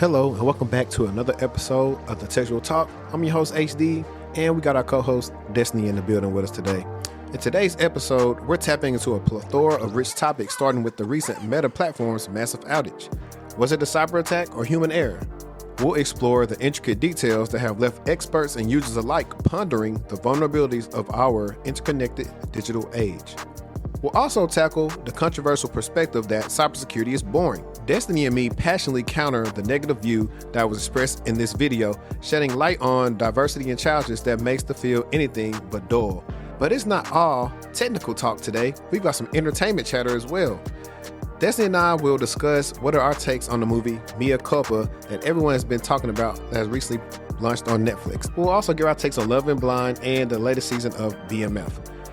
Hello, and welcome back to another episode of the Textual Talk. I'm your host, HD, and we got our co-host, Destiny, in the building with us today. In today's episode, we're tapping into a plethora of rich topics, starting with the recent Meta platform's massive outage. Was it a cyber attack or human error? We'll explore the intricate details that have left experts and users alike pondering the vulnerabilities of our interconnected digital age. We'll also tackle the controversial perspective that cybersecurity is boring. Destiny and me passionately counter the negative view that was expressed in this video, shedding light on diversity and challenges that makes the field anything but dull. But it's not all technical talk today. We've got some entertainment chatter as well. Destiny and I will discuss what are our takes on the movie Mea Culpa that everyone has been talking about that has recently launched on Netflix. We'll also give our takes on Love and Blind and the latest season of BMF.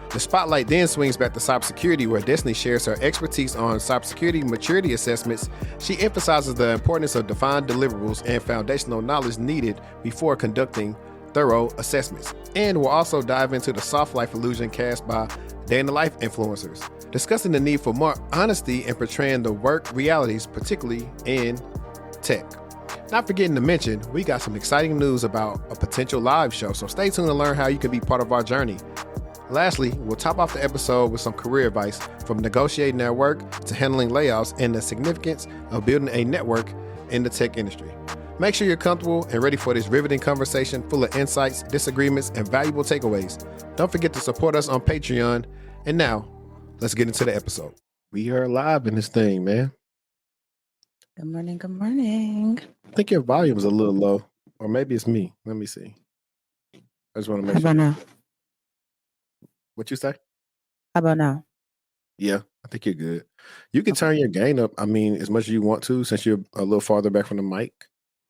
The spotlight then swings back to cybersecurity, where Destiny shares her expertise on cybersecurity maturity assessments. She emphasizes the importance of defined deliverables and foundational knowledge needed before conducting thorough assessments. And we'll also dive into the soft life illusion cast by day-in-the-life influencers, discussing the need for more honesty in portraying the work realities, particularly in tech. Not forgetting to mention, we got some exciting news about a potential live show, so stay tuned to learn how you can be part of our journey. Lastly, we'll top off the episode with some career advice, from negotiating at work to handling layoffs and the significance of building a network in the tech industry. Make sure you're comfortable and ready for this riveting conversation full of insights, disagreements, and valuable takeaways. Don't forget to support us on Patreon. And now, let's get into the episode. We are live in this thing, man. Good morning, good morning. I think your volume's a little low, or maybe it's me. Let me see. I just want to make How sure. about now? What you say? How about now? Yeah, I think you're good. You can turn your gain up, as much as you want to, since you're a little farther back from the mic,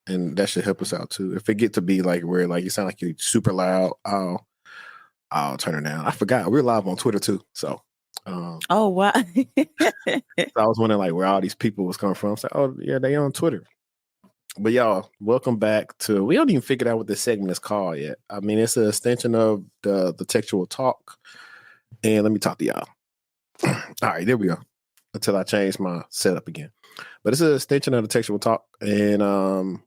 and that should help us out too. If it get to be like where like you sound like you're super loud, I'll turn it down. I forgot we're live on Twitter too, so. Oh, wow. I was wondering like where all these people was coming from. So, oh yeah, they on Twitter. But y'all, welcome back to. We don't even figure out what this segment is called yet. It's an extension of the Textual Talk. And let me talk to y'all. All right, there we go. Until I change my setup again. But it's an extension of the Textual Talk. And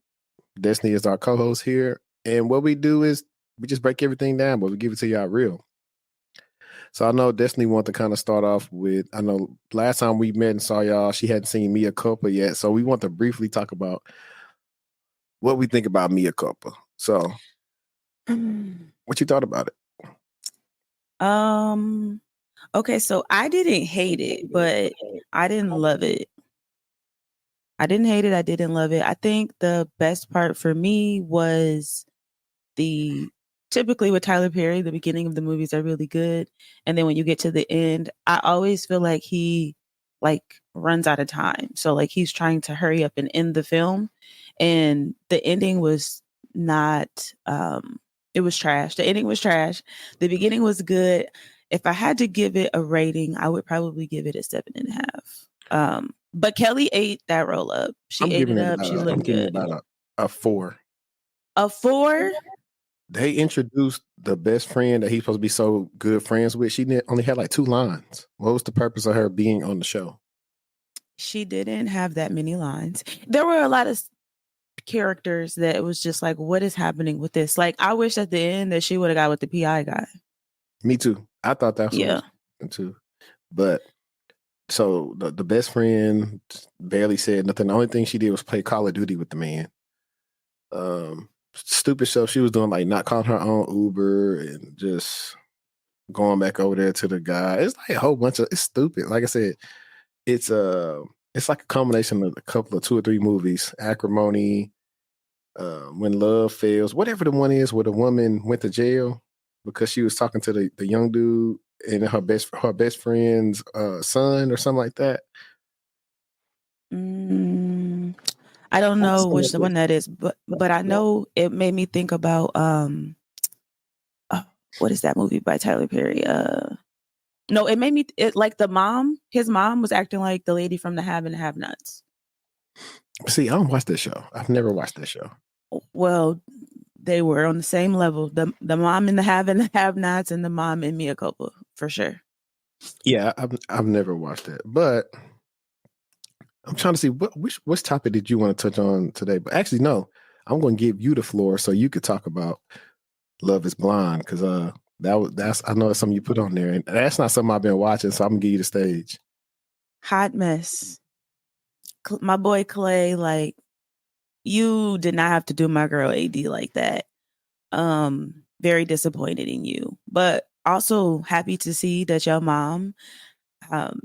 Destiny is our co-host here. And what we do is we just break everything down, but we give it to y'all real. So I know Destiny wanted to kind of start off with, I know last time we met and saw y'all, she hadn't seen Mea Culpa yet. So we want to briefly talk about what we think about Mea Culpa. So what you thought about it? Okay, so I didn't hate it, but I didn't love it. I didn't hate it. I didn't love it. I think the best part for me was typically with Tyler Perry, the beginning of the movies are really good. And then when you get to the end, I always feel like he runs out of time. So like he's trying to hurry up and end the film. And the ending was not, it was trash. The ending was trash. The beginning was good. If I had to give it a rating, I would probably give it a 7.5. But Kelly ate that roll up. She ate it up. She looked good. About a 4. A 4? They introduced the best friend that he's supposed to be so good friends with. She only had like 2 lines. What was the purpose of her being on the show? She didn't have that many lines. There were a lot of characters that it was just like, what is happening with this? Like, I wish at the end that she would have got with the PI guy. Me too. I thought that was too. But so the best friend barely said nothing. The only thing she did was play Call of Duty with the man. Stupid stuff she was doing, like not calling her own Uber and just going back over there to the guy. It's like a whole bunch of, it's stupid. Like I said, it's like a combination of a couple of 2 or 3 movies. Acrimony, When Love Fails, whatever the one is where the woman went to jail because she was talking to the young dude and her best friend's son or something like that. I don't know which the one that is, but I know it made me think about what is that movie by Tyler Perry? No, it made me like his mom was acting like the lady from The Have and the Have-Nots. See, I don't watch that show. I've never watched that show. Well, they were on the same level. The mom in The Have and the Have-Nots and the mom in Mea Culpa, for sure. Yeah, I've never watched it, but I'm trying to see which topic did you want to touch on today? But actually, no, I'm going to give you the floor so you could talk about Love Is Blind because that's I know it's something you put on there, and that's not something I've been watching, so I'm gonna give you the stage. Hot mess. My boy Clay, like, you did not have to do my girl AD like that. Very disappointed in you, but also happy to see that your mom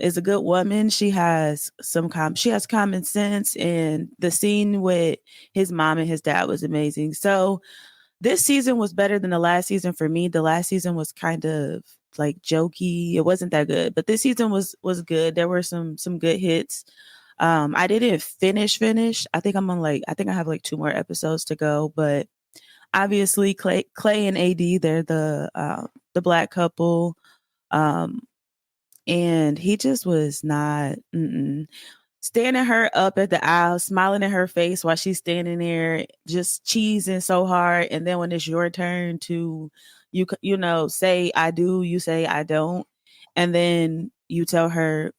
is a good woman. She has she has common sense, and the scene with his mom and his dad was amazing. So this season was better than the last season for me. The last season was kind of like jokey. It wasn't that good, but this season was good. There were some good hits. I didn't finish. I think I think I have like 2 more episodes to go, but obviously Clay and AD, they're the black couple. Um and he just was not standing her up at the aisle, smiling in her face while she's standing there, just cheesing so hard. And then when it's your turn to, you know, say I do, you say I don't, and then you tell her,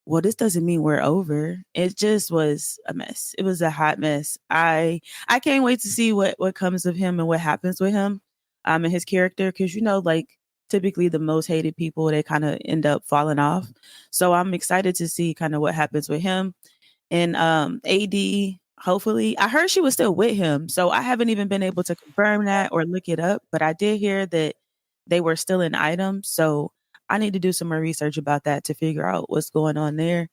well, this doesn't mean we're over. It just was a mess. It was a hot mess. I can't wait to see what comes of him and what happens with him, and his character, because you know, like typically the most hated people, they kind of end up falling off. So I'm excited to see kind of what happens with him. And AD, hopefully, I heard she was still with him. So I haven't even been able to confirm that or look it up, but I did hear that they were still in items. So I need to do some more research about that to figure out what's going on there.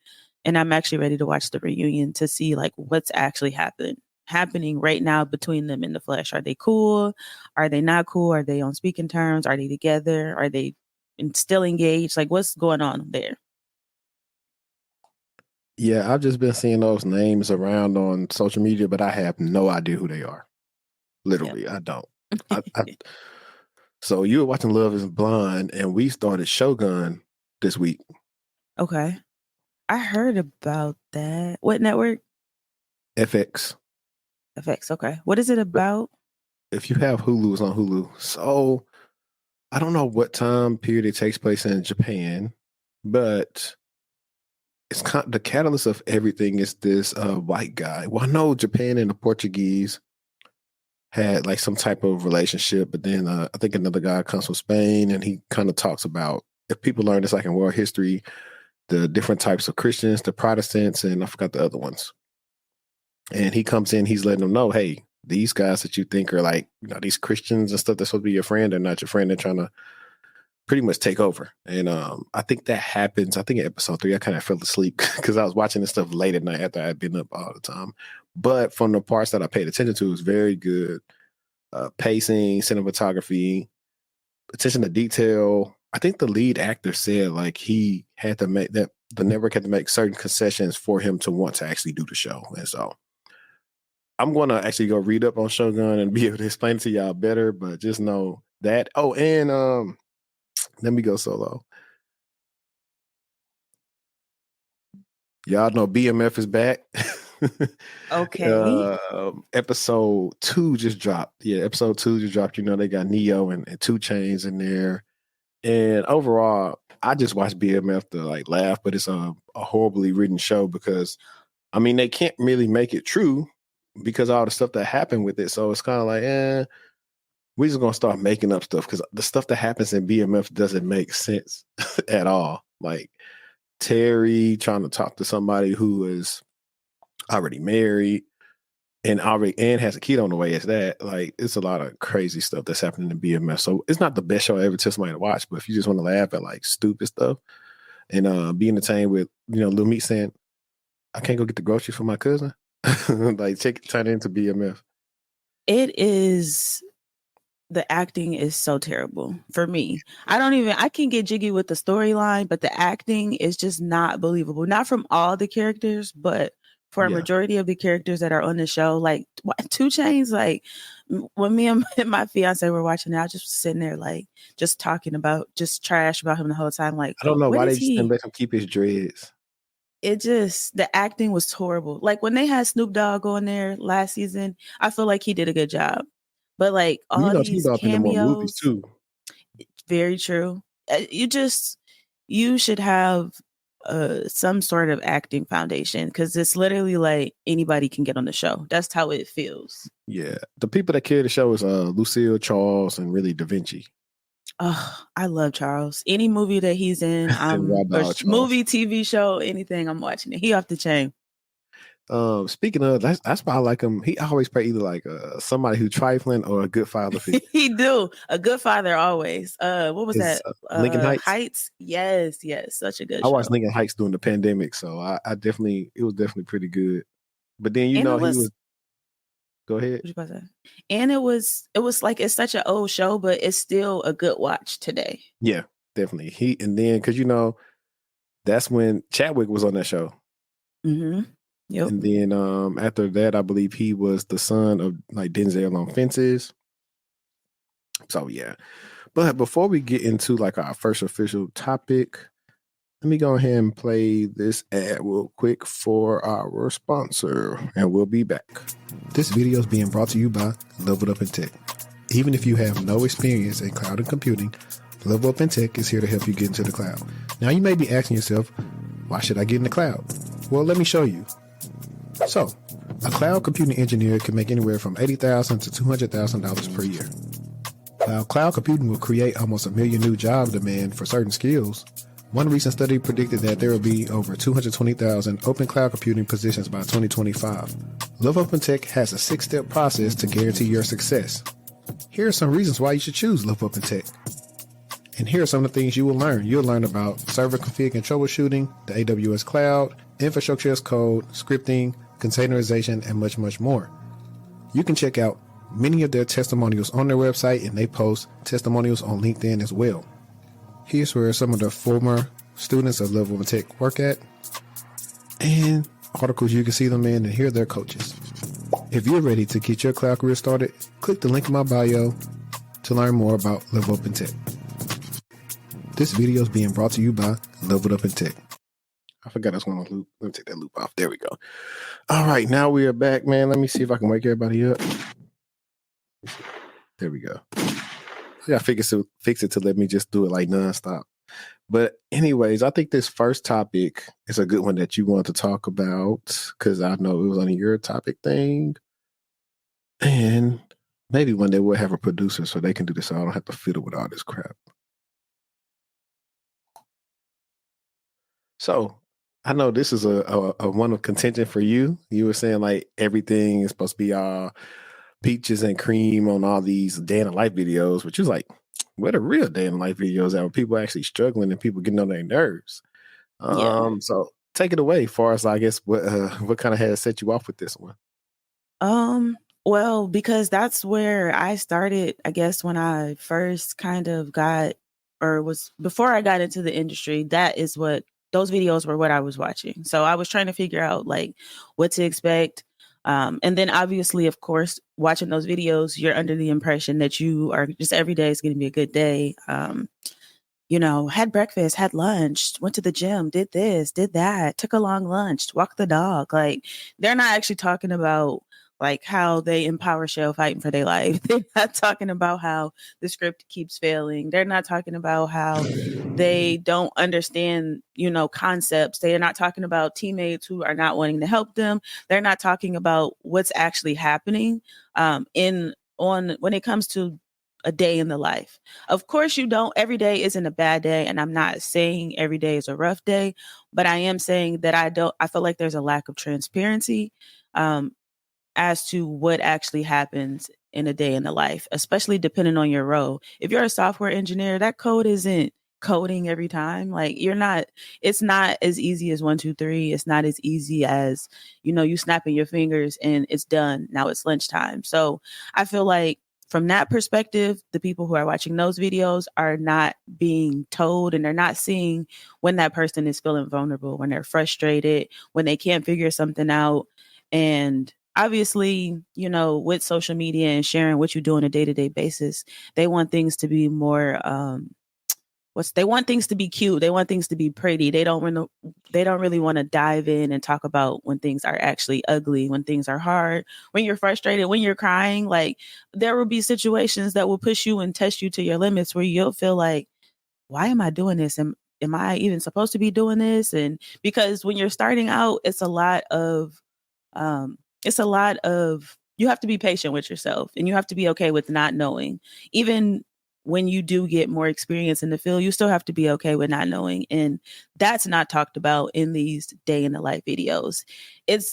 And I'm actually ready to watch the reunion to see like what's actually happening right now between them in the flesh. Are they cool? Are they not cool? Are they on speaking terms? Are they together? Are they still engaged? Like what's going on there? Yeah, I've just been seeing those names around on social media, but I have no idea who they are. Yep. Literally, I don't. I So you were watching Love Is Blind, and we started Shogun this week. Okay. I heard about that. What network? FX. FX. Okay. What is it But about? if you have Hulu, it's on Hulu. So I don't know what time period it takes place in Japan, but it's the catalyst of everything is this white guy. Well, I know Japan and the Portuguese had like some type of relationship, but then I think another guy comes from Spain, and he kind of talks about if people learn this like in world history, the different types of Christians, the Protestants, and I forgot the other ones. And he comes in, he's letting them know, hey, these guys that you think are like, you know, these Christians and stuff that's supposed to be your friend, they're not your friend. They're trying to pretty much take over. And I think that happens. I think in episode 3, I kind of fell asleep because I was watching this stuff late at night after I'd been up all the time. But from the parts that I paid attention to, it was very good. Pacing, cinematography, attention to detail. I think the lead actor said like he had to make that the network had to make certain concessions for him to want to actually do the show. And so I'm going to actually go read up on Shogun and be able to explain it to y'all better, but just know that. Oh, and let me go solo. Y'all know BMF is back. Okay. Episode 2 just dropped. Yeah, episode 2 just dropped. You know, they got Neo and 2 Chains in there. And overall, I just watched BMF to like laugh, but it's a horribly written show because I mean they can't really make it true because all the stuff that happened with it. So it's kind of like, we're just gonna start making up stuff because the stuff that happens in BMF doesn't make sense at all. Like Terry trying to talk to somebody who is already married and has a kid on the way. Is that like it's a lot of crazy stuff that's happening in BMF. So it's not the best show I ever tell somebody to watch, but if you just want to laugh at like stupid stuff and be entertained with, you know, Lil Meat saying, I can't go get the groceries for my cousin. Like turn it into BMF. It is the acting is so terrible for me. I can get jiggy with the storyline, but the acting is just not believable. Not from all the characters, but for a Yeah. majority of the characters that are on the show, like 2 Chains, like when me and my fiance were watching it, I was just sitting there like just talking about just trash about him the whole time. Like, I don't know what why is they just didn't he? let him keep his dreads. It just the acting was horrible. Like when they had Snoop Dogg on there last season, I feel like he did a good job. But like You all know, Snoop these Dogg been in more movies cameos, too. very true. You should have some sort of acting foundation, because it's literally like anybody can get on the show. That's how it feels. Yeah, the people that carry the show is Lucille, Charles, and really Da Vinci. Oh, I love Charles. Any movie that he's in, Rob or Charles. movie, TV show, anything, I'm watching it. He off the chain. Speaking of, that's why I like him. He always play either like somebody who's trifling or a good father figure. He do a good father always. What was that? Lincoln Heights. Yes, such a good I show. watched Lincoln Heights during the pandemic, so I definitely, it was definitely pretty good. But then he was. Go ahead. What you about to say? And it was like, it's such an old show, but it's still a good watch today. Yeah, definitely. And then because that's when Chadwick was on that show. Mm-hmm. Yep. And then after that, I believe he was the son of like Denzel on Fences. So yeah. But before we get into like our first official topic, let me go ahead and play this ad real quick for our sponsor, and we'll be back. This video is being brought to you by Level Up in Tech. Even if you have no experience in cloud and computing, Level Up in Tech is here to help you get into the cloud. Now you may be asking yourself, why should I get in the cloud? Well, let me show you. So, a cloud computing engineer can make anywhere from $80,000 to $200,000 per year. While cloud computing will create almost 1 million new job demand for certain skills, one recent study predicted that there will be over 220,000 open cloud computing positions by 2025. Level Up in Tech has a 6-step process to guarantee your success. Here are some reasons why you should choose Level Up in Tech. And here are some of the things you will learn. You'll learn about server config and troubleshooting, the AWS cloud, infrastructure as code, scripting, containerization, and much, much more. You can check out many of their testimonials on their website, and they post testimonials on LinkedIn as well. Here's where some of the former students of Level Up in Tech work at, and articles you can see them in and hear their coaches. If you're ready to get your cloud career started, click the link in my bio to learn more about Level Up in Tech. This video is being brought to you by Level Up in Tech. I forgot I was going to loop. Let me take that loop off. There we go. All right, now we are back, man. Let me see if I can wake everybody up. There we go. I got to fix it to let me just do it like nonstop. But anyways, I think this first topic is a good one that you want to talk about, because I know it was on your topic thing. And maybe one day we'll have a producer so they can do this so I don't have to fiddle with all this crap. So I know this is a one of contention for you. You were saying like everything is supposed to be all peaches and cream on all these day in the life videos, but you was like, where the real day in the life videos at, where people actually struggling and people getting on their nerves? So take it away, far as I guess what kind of has set you off with this one? Well, because that's where I started, I guess, when I first kind of before I got into the industry. That is what those videos were, what I was watching. So I was trying to figure out like what to expect. And then obviously, of course, watching those videos, you're under the impression that you are just every day is going to be a good day. Had breakfast, had lunch, went to the gym, did this, did that, took a long lunch, walked the dog. Like, they're not actually talking about like how they in PowerShell fighting for their life. They're not talking about how the script keeps failing. They're not talking about how they don't understand, concepts. They are not talking about teammates who are not wanting to help them. They're not talking about what's actually happening when it comes to a day in the life. Of course, every day isn't a bad day. And I'm not saying every day is a rough day, but I am saying that I feel like there's a lack of transparency as to what actually happens in a day in the life, especially depending on your role. If you're a software engineer, that code isn't coding every time. Like, it's not as easy as 1, 2, 3. It's not as easy as, you snapping your fingers and it's done. Now it's lunchtime. So I feel like from that perspective, the people who are watching those videos are not being told, and they're not seeing when that person is feeling vulnerable, when they're frustrated, when they can't figure something out. And obviously, with social media and sharing what you do on a day-to-day basis, they want things to be more, they want things to be cute. They want things to be pretty. They don't really want to dive in and talk about when things are actually ugly, when things are hard, when you're frustrated, when you're crying. Like, there will be situations that will push you and test you to your limits where you'll feel like, why am I doing this? Am am I even supposed to be doing this? And because when you're starting out, it's a lot of you have to be patient with yourself and you have to be okay with not knowing. Even when you do get more experience in the field, you still have to be okay with not knowing. And that's not talked about in these day in the life videos.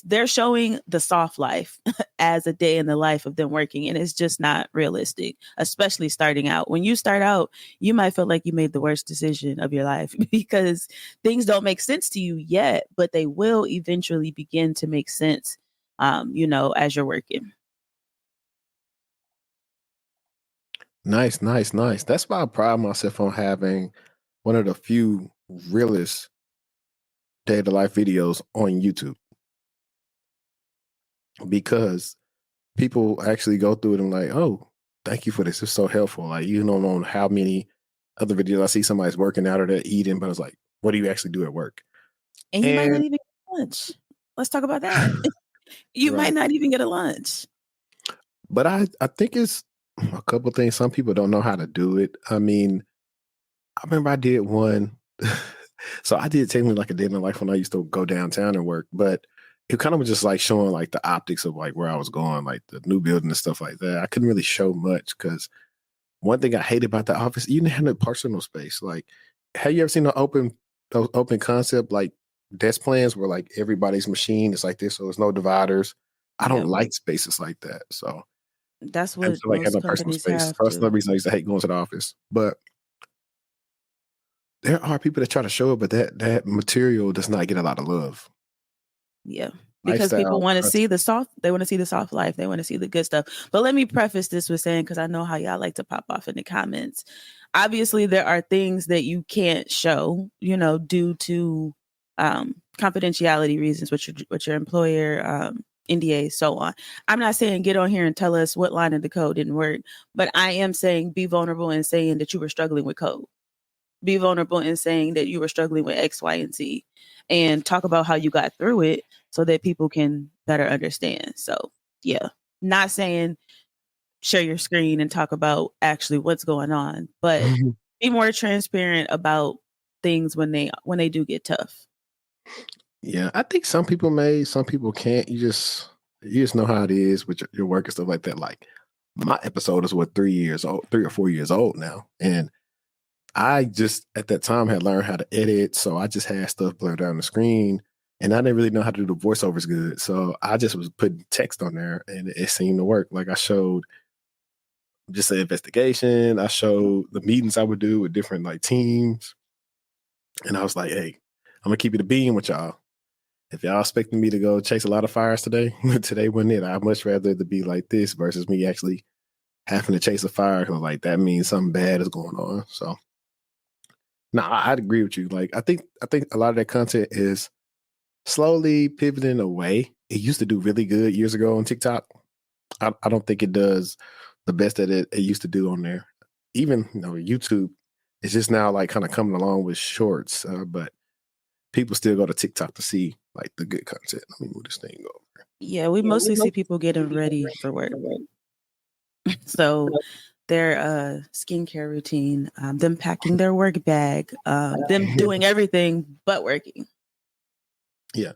They're showing the soft life as a day in the life of them working. And it's just not realistic, especially starting out. When you start out, you might feel like you made the worst decision of your life because things don't make sense to you yet, but they will eventually begin to make sense, as you're working. Nice, nice, nice. That's why I pride myself on having one of the few realest day to life videos on YouTube because people actually go through it and like, oh, thank you for this. It's so helpful. Like you don't know how many other videos I see somebody's working out or they're eating, but it's like, what do you actually do at work? And you might not And even get lunch. Let's talk about that. You right. might not even get a lunch. But I think it's a couple things. Some people don't know how to do it. I mean, I remember I did one. So I did technically like a day in the life when I used to go downtown and work, but it kind of was just like showing like the optics of like where I was going, like the new building and stuff like that. I couldn't really show much because one thing I hate about the office, you didn't have no personal space. Like, have you ever seen those open concept like desk plans where like everybody's machine is like this, so there's no dividers. I don't Yep. like spaces like that. So That's I just what feel like most having personal companies space. have So that's to. another reason I used to hate going to the office. But there are people that try to show it, but that material does not get a lot of love. Yeah. Because people Lifestyle want to see content. they want to see the soft life. They want to see the good stuff. But let me preface this with saying, because I know how y'all like to pop off in the comments. Obviously, there are things that you can't show, due to confidentiality reasons with your employer, NDA, so on. I'm not saying get on here and tell us what line of the code didn't work, but I am saying be vulnerable and saying that you were struggling with code. Be vulnerable in saying that you were struggling with X, Y, and Z, and talk about how you got through it so that people can better understand. So, yeah, not saying share your screen and talk about actually what's going on, but be more transparent about things when they do get tough. Yeah, I think some people may, some people can't. You just know how it is with your work and stuff like that. Like my episode is what 3 years old, 3 or 4 years old now, and I just at that time had learned how to edit, so I just had stuff blurred out on the screen, and I didn't really know how to do the voiceovers good. So I just was putting text on there, and it seemed to work. Like I showed just an investigation. I showed the meetings I would do with different like teams, and I was like, "Hey, I'm gonna keep it a beam with y'all. If y'all expecting me to go chase a lot of fires today, today wasn't it. I'd much rather it to be like this versus me actually having to chase a fire because like that means something bad is going on." So no, I'd agree with you. Like I think a lot of that content is slowly pivoting away. It used to do really good years ago on TikTok. I don't think it does the best that it used to do on there. Even YouTube is just now like kind of coming along with shorts, but people still go to TikTok to see like the good content. Let me move this thing over. Yeah, we mostly see people getting ready for work. So their skincare routine, them packing their work bag, them doing everything but working. Yeah.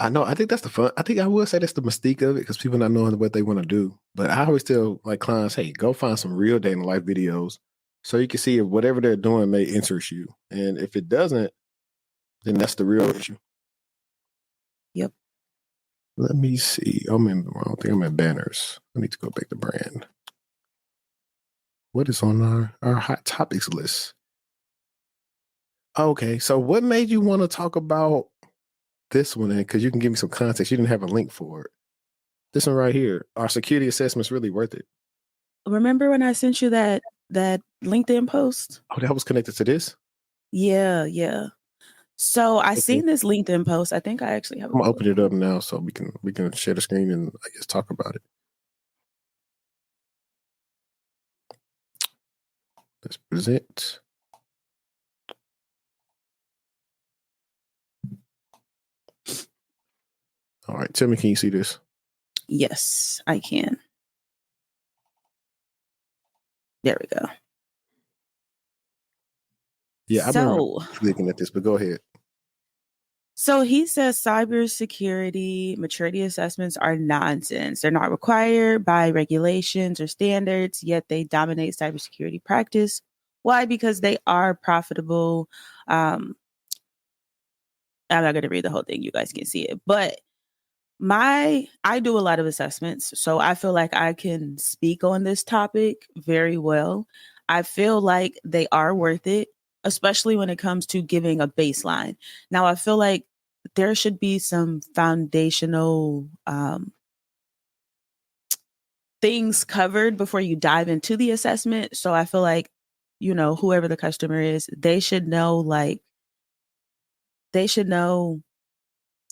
I know. I think that's the fun. I think I will say that's the mystique of it because people not knowing what they want to do. But I always tell like clients, hey, go find some real day in the life videos so you can see if whatever they're doing may interest you. And if it doesn't, then that's the real issue. Yep. Let me see. I'm in the wrong thing. I'm at banners. I need to go back to brand. What is on our hot topics list? Okay. So what made you want to talk about this one? Because you can give me some context. You didn't have a link for it. This one right here. Our security assessment's really worth it. Remember when I sent you that LinkedIn post? Oh, that was connected to this? Yeah, yeah. So I Okay. seen this LinkedIn post. I think I actually have a I'm gonna photo. open it up now so we can share the screen and I guess talk about it. Let's present. All right, tell me, can you see this? Yes, I can. There we go. Yeah, I remember So, looking at this, but go ahead. so he says cybersecurity maturity assessments are nonsense. They're not required by regulations or standards, yet they dominate cybersecurity practice. Why? Because they are profitable. Um, I'm not going to read the whole thing. You guys can see it. But I do a lot of assessments, so I feel like I can speak on this topic very well. I feel like they are worth it, especially when it comes to giving a baseline. Now, I feel like there should be some foundational things covered before you dive into the assessment. So I feel like, whoever the customer is, they should know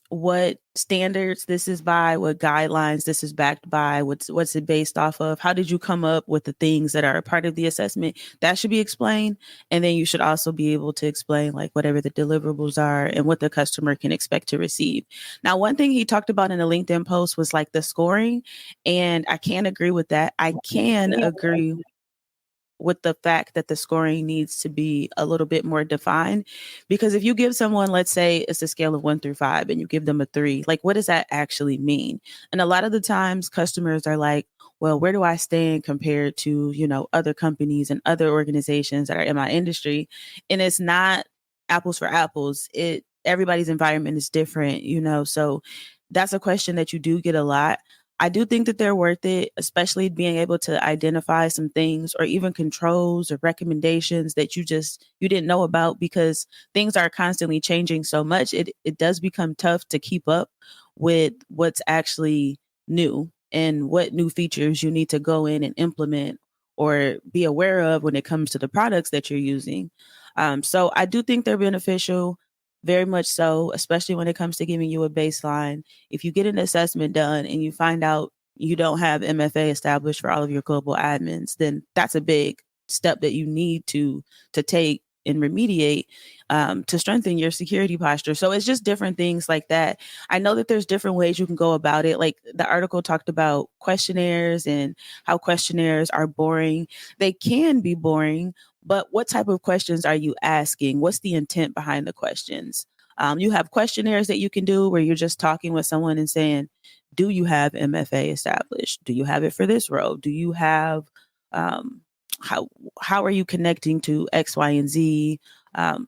what standards this is by, what guidelines this is backed by, what's it based off of, how did you come up with the things that are a part of the assessment. That should be explained. And then you should also be able to explain like whatever the deliverables are and what the customer can expect to receive. Now, one thing he talked about in a LinkedIn post was like the scoring, and I can't agree with that. I can agree with the fact that the scoring needs to be a little bit more defined. Because if you give someone, let's say it's a scale of 1 through 5, and you give them a 3, like what does that actually mean? And a lot of the times customers are like, well, where do I stand compared to, other companies and other organizations that are in my industry? And it's not apples for apples. Everybody's environment is different, so that's a question that you do get a lot. I do think that they're worth it, especially being able to identify some things or even controls or recommendations that you didn't know about, because things are constantly changing so much. It does become tough to keep up with what's actually new and what new features you need to go in and implement or be aware of when it comes to the products that you're using. So I do think they're beneficial, very much so, especially when it comes to giving you a baseline. If you get an assessment done and you find out you don't have MFA established for all of your global admins, then that's a big step that you need to take and remediate to strengthen your security posture. So it's just different things like that. I know that there's different ways you can go about it. Like the article talked about questionnaires and how questionnaires are boring. They can be boring, but what type of questions are you asking? What's the intent behind the questions? You have questionnaires that you can do where you're just talking with someone and saying, do you have MFA established? Do you have it for this role? Do you have um, how how are you connecting to X, Y, and Z? Um,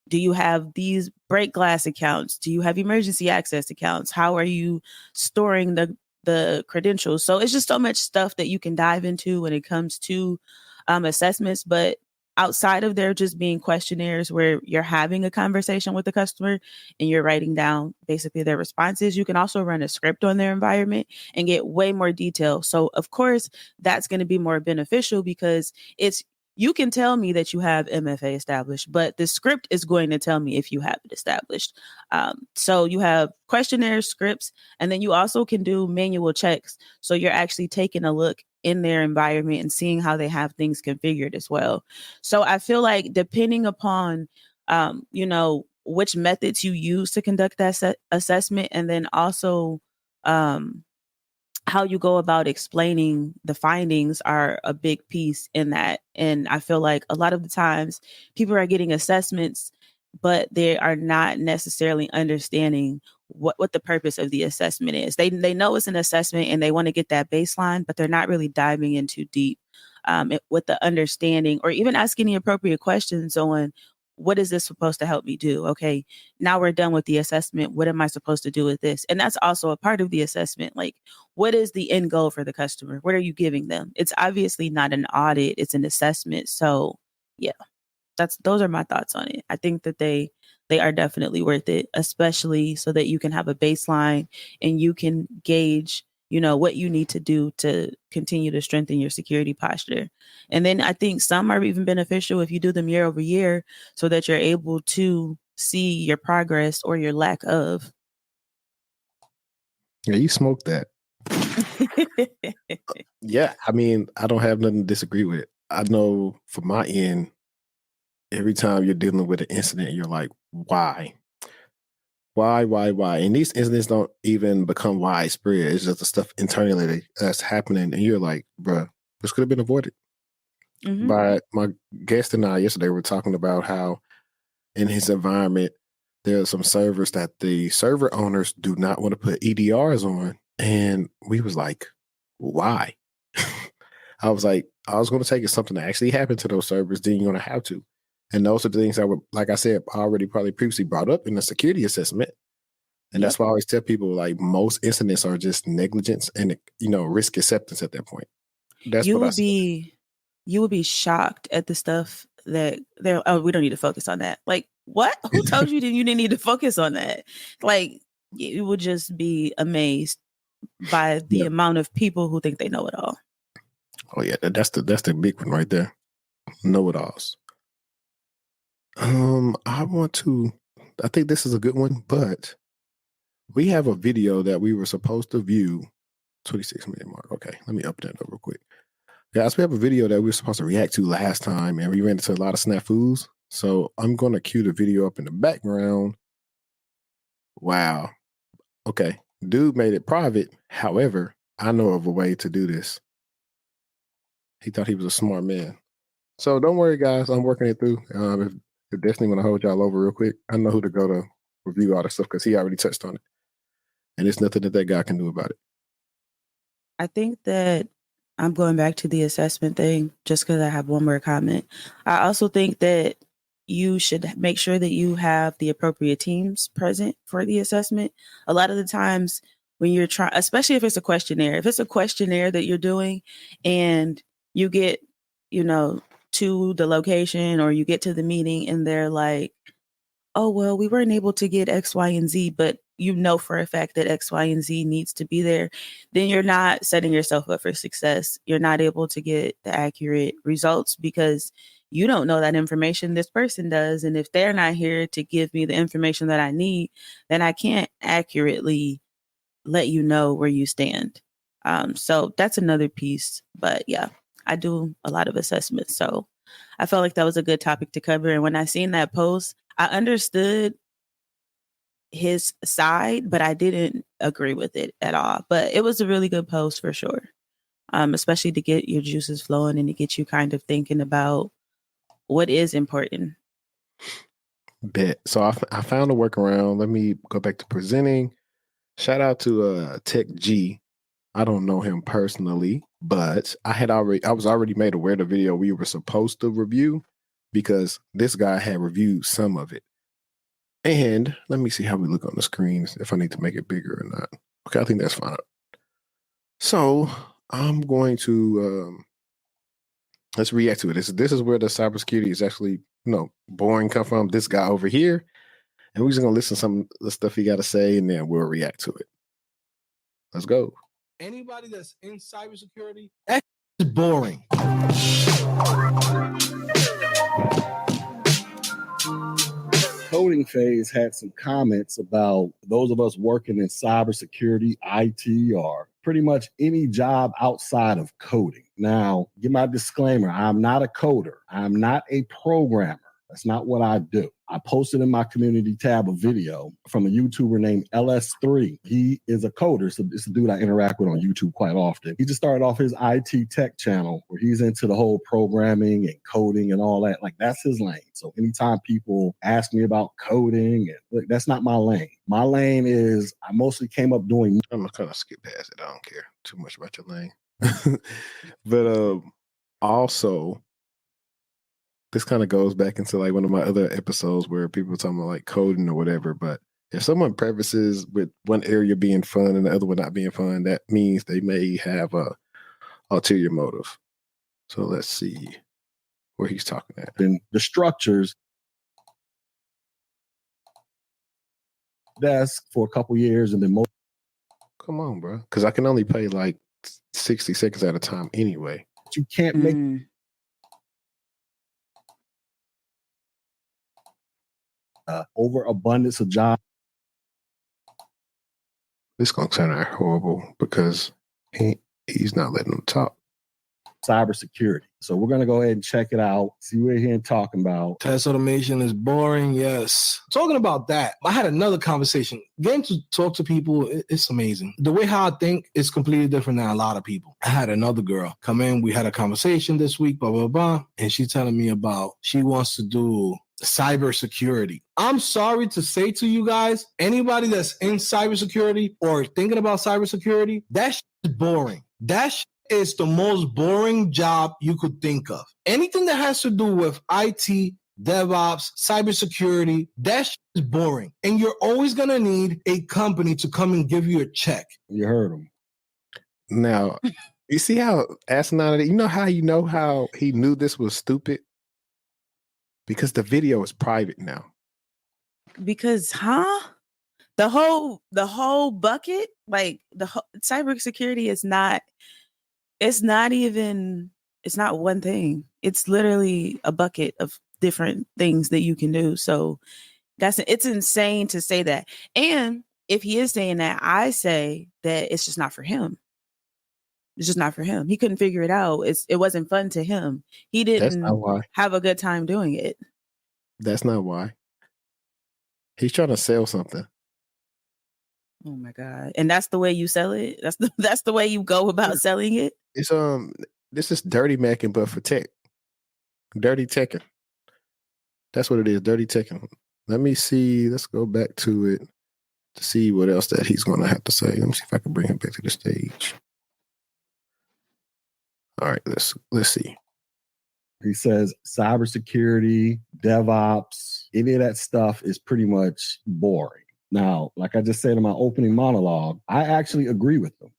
do you have these break glass accounts? Do you have emergency access accounts? How are you storing the credentials? So it's just so much stuff that you can dive into when it comes to assessments. But outside of there just being questionnaires where you're having a conversation with the customer and you're writing down basically their responses, you can also run a script on their environment and get way more detail. So of course that's going to be more beneficial because you can tell me that you have MFA established, but the script is going to tell me if you have it established. So you have questionnaire scripts, and then you also can do manual checks. So you're actually taking a look in their environment and seeing how they have things configured as well. So I feel like depending upon, which methods you use to conduct that assessment, and then also, how you go about explaining the findings are a big piece in that. And I feel like a lot of the times people are getting assessments, but they are not necessarily understanding what the purpose of the assessment is. They know it's an assessment and they want to get that baseline, but they're not really diving in too deep with the understanding or even asking the appropriate questions on what is this supposed to help me do? Okay, now we're done with the assessment. What am I supposed to do with this? And that's also a part of the assessment. Like, what is the end goal for the customer? What are you giving them? It's obviously not an audit, it's an assessment. So yeah, those are my thoughts on it. I think that they are definitely worth it, especially so that you can have a baseline and you can gauge, what you need to do to continue to strengthen your security posture. And then I think some are even beneficial if you do them year over year so that you're able to see your progress or your lack of. Yeah, you smoked that. Yeah, I mean, I don't have nothing to disagree with. I know from my end, every time you're dealing with an incident, you're like, why? Why? And these incidents don't even become widespread. It's just the stuff internally that's happening. And you're like, bruh, this could have been avoided. Mm-hmm. By my guest and I yesterday were talking about how in his environment, there are some servers that the server owners do not want to put EDRs on. And we was like, why? I was like, I was going to take it something that actually happened to those servers, then you're going to have to. And those are the things that were, like I said, already probably previously brought up in the security assessment. And that's why I always tell people, like, most incidents are just negligence and, risk acceptance at that point. That's You what I would said. you would be shocked at the stuff that they're, oh, we don't need to focus on that. Like, what? Who told you that you didn't need to focus on that? Like, you would just be amazed by the amount of people who think they know it all. Oh yeah, that's the big one right there. Know-it-alls. I think this is a good one, but we have a video that we were supposed to view. 26-minute mark. Okay, let me open that up real quick. Guys, we have a video that we were supposed to react to last time, and we ran into a lot of snafus. So I'm going to cue the video up in the background. Wow. Okay. Dude made it private. However, I know of a way to do this. He thought he was a smart man. So don't worry, guys. I'm working it through. If Destiny want to hold y'all over real quick, I know who to go to review all this stuff because he already touched on it. And there's nothing that guy can do about it. I think that I'm going back to the assessment thing just because I have one more comment. I also think that you should make sure that you have the appropriate teams present for the assessment. A lot of the times when you're trying, especially if it's a questionnaire that you're doing and you get, to the location or you get to the meeting and they're like, oh, well, we weren't able to get X, Y, and Z, but you know for a fact that X, Y, and Z needs to be there, then you're not setting yourself up for success. You're not able to get the accurate results because you don't know that information. This person does. And if they're not here to give me the information that I need, then I can't accurately let you know where you stand. So that's another piece. But yeah, I do a lot of assessments. So I felt like that was a good topic to cover. And when I seen that post, I understood his side, but I didn't agree with it at all. But it was a really good post for sure, especially to get your juices flowing and to get you kind of thinking about what is important. Bet. So I found a workaround. Let me go back to presenting. Shout out to Tech G. I don't know him personally, but I was already made aware of the video we were supposed to review because this guy had reviewed some of it. And let me see how we look on the screens, if I need to make it bigger or not. Okay, I think that's fine. So I'm going to let's react to it. This is where the cybersecurity is actually, boring come from. This guy over here. And we're just gonna listen to some of the stuff he got to say, and then we'll react to it. Let's go. Anybody that's in cybersecurity, that is boring. Coding phase had some comments about those of us working in cybersecurity, IT, or pretty much any job outside of coding. Now, give my disclaimer, I'm not a coder. I'm not a programmer. That's not what I do. I posted in my community tab a video from a YouTuber named LS3. He is a coder. So it's a dude I interact with on YouTube quite often. He just started off his IT tech channel where he's into the whole programming and coding and all that. Like, that's his lane. So anytime people ask me about coding, look, that's not my lane. My lane is I mostly came up doing. I'm gonna kind of skip past it. I don't care too much about your lane. But also, this kind of goes back into like one of my other episodes where people are talking about like coding or whatever. But if someone prefaces with one area being fun and the other one not being fun, that means they may have a ulterior motive. So let's see where he's talking at. And the structures desk for a couple years and then Come on, bro. Because I can only play like 60 seconds at a time anyway. You can't make overabundance of jobs. This gonna turn out horrible because he's not letting them talk. cybersecurity. So we're going to go ahead and check it out, see what we're here talking about. Test automation is boring, yes. Talking about that, I had another conversation. Getting to talk to people, it's amazing. The way how I think is completely different than a lot of people. I had another girl come in, we had a conversation this week, blah, blah, blah, and she's telling me about she wants to do cybersecurity. I'm sorry to say to you guys, anybody that's in cybersecurity or thinking about cybersecurity, that shit is boring. That shit is the most boring job you could think of. Anything that has to do with IT, DevOps, cybersecurity, that shit is boring. And you're always going to need a company to come and give you a check. You heard him. Now, you see how asinine it is? You know how he knew this was stupid? Because the video is private now. Because, the whole bucket, like the whole, cybersecurity is not. It's not one thing. It's literally a bucket of different things that you can do. So it's insane to say that. And if he is saying that, I say that it's just not for him. It's just not for him. He couldn't figure it out. It wasn't fun to him. He didn't have a good time doing it. That's not why. He's trying to sell something. Oh my God. And that's the way you sell it? That's the way you go about selling it? It's this is dirty macking, but for tech. Dirty teching. That's what it is, dirty teching. Let me see. Let's go back to it to see what else that he's gonna have to say. Let me see if I can bring him back to the stage. All right, let's see. He says cybersecurity, DevOps, any of that stuff is pretty much boring. Now, like I just said in my opening monologue, I actually agree with them.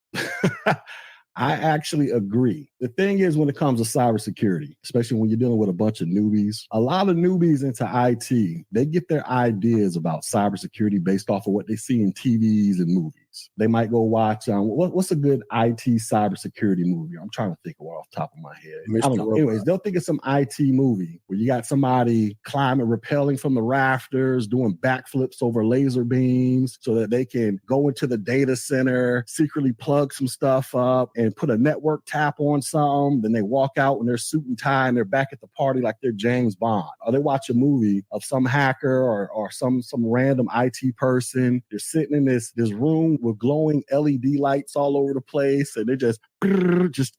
I actually agree. The thing is, when it comes to cybersecurity, especially when you're dealing with a bunch of newbies, a lot of newbies into IT, they get their ideas about cybersecurity based off of what they see in TVs and movies. They might go watch, what's a good IT cybersecurity movie? I'm trying to think of one off the top of my head. Mr. I don't know. Robot. Anyways, they'll think of some IT movie where you got somebody climbing, rappelling from the rafters, doing backflips over laser beams so that they can go into the data center, secretly plug some stuff up and put a network tap on something. Then they walk out in their suit and tie and they're back at the party like they're James Bond. Or they watch a movie of some hacker or some random IT person. They're sitting in this room with glowing LED lights all over the place, and they're just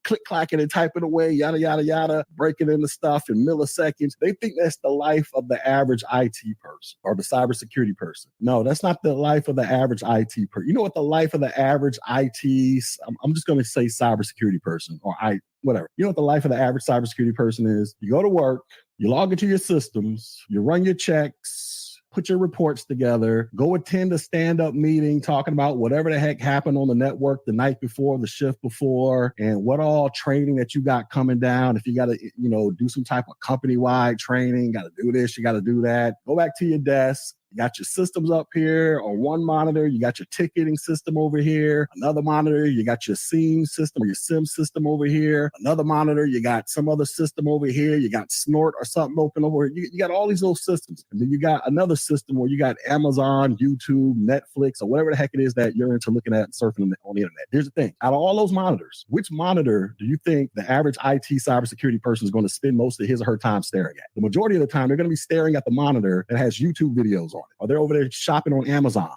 click clacking and typing away, yada yada yada, breaking into stuff in milliseconds. They think that's the life of the average IT person or the cybersecurity person. No, that's not the life of the average IT person. You know what the life of the average IT? I'm just going to say cybersecurity person or whatever. You know what the life of the average cybersecurity person is? You go to work, you log into your systems, you run your checks, put your reports together, go attend a stand-up meeting talking about whatever the heck happened on the network the night before, the shift before, and what all training that you got coming down. If you got to, do some type of company-wide training, got to do this, you got to do that. Go back to your desk. You got your systems up here on one monitor. You got your ticketing system over here. Another monitor, you got your SIEM system or your SIM system over here. Another monitor, you got some other system over here. You got Snort or something open over here. You got all these little systems. And then you got another system where you got Amazon, YouTube, Netflix, or whatever the heck it is that you're into looking at and surfing on the internet. Here's the thing. Out of all those monitors, which monitor do you think the average IT cybersecurity person is going to spend most of his or her time staring at? The majority of the time, they're going to be staring at the monitor that has YouTube videos on it. Or they're over there shopping on Amazon.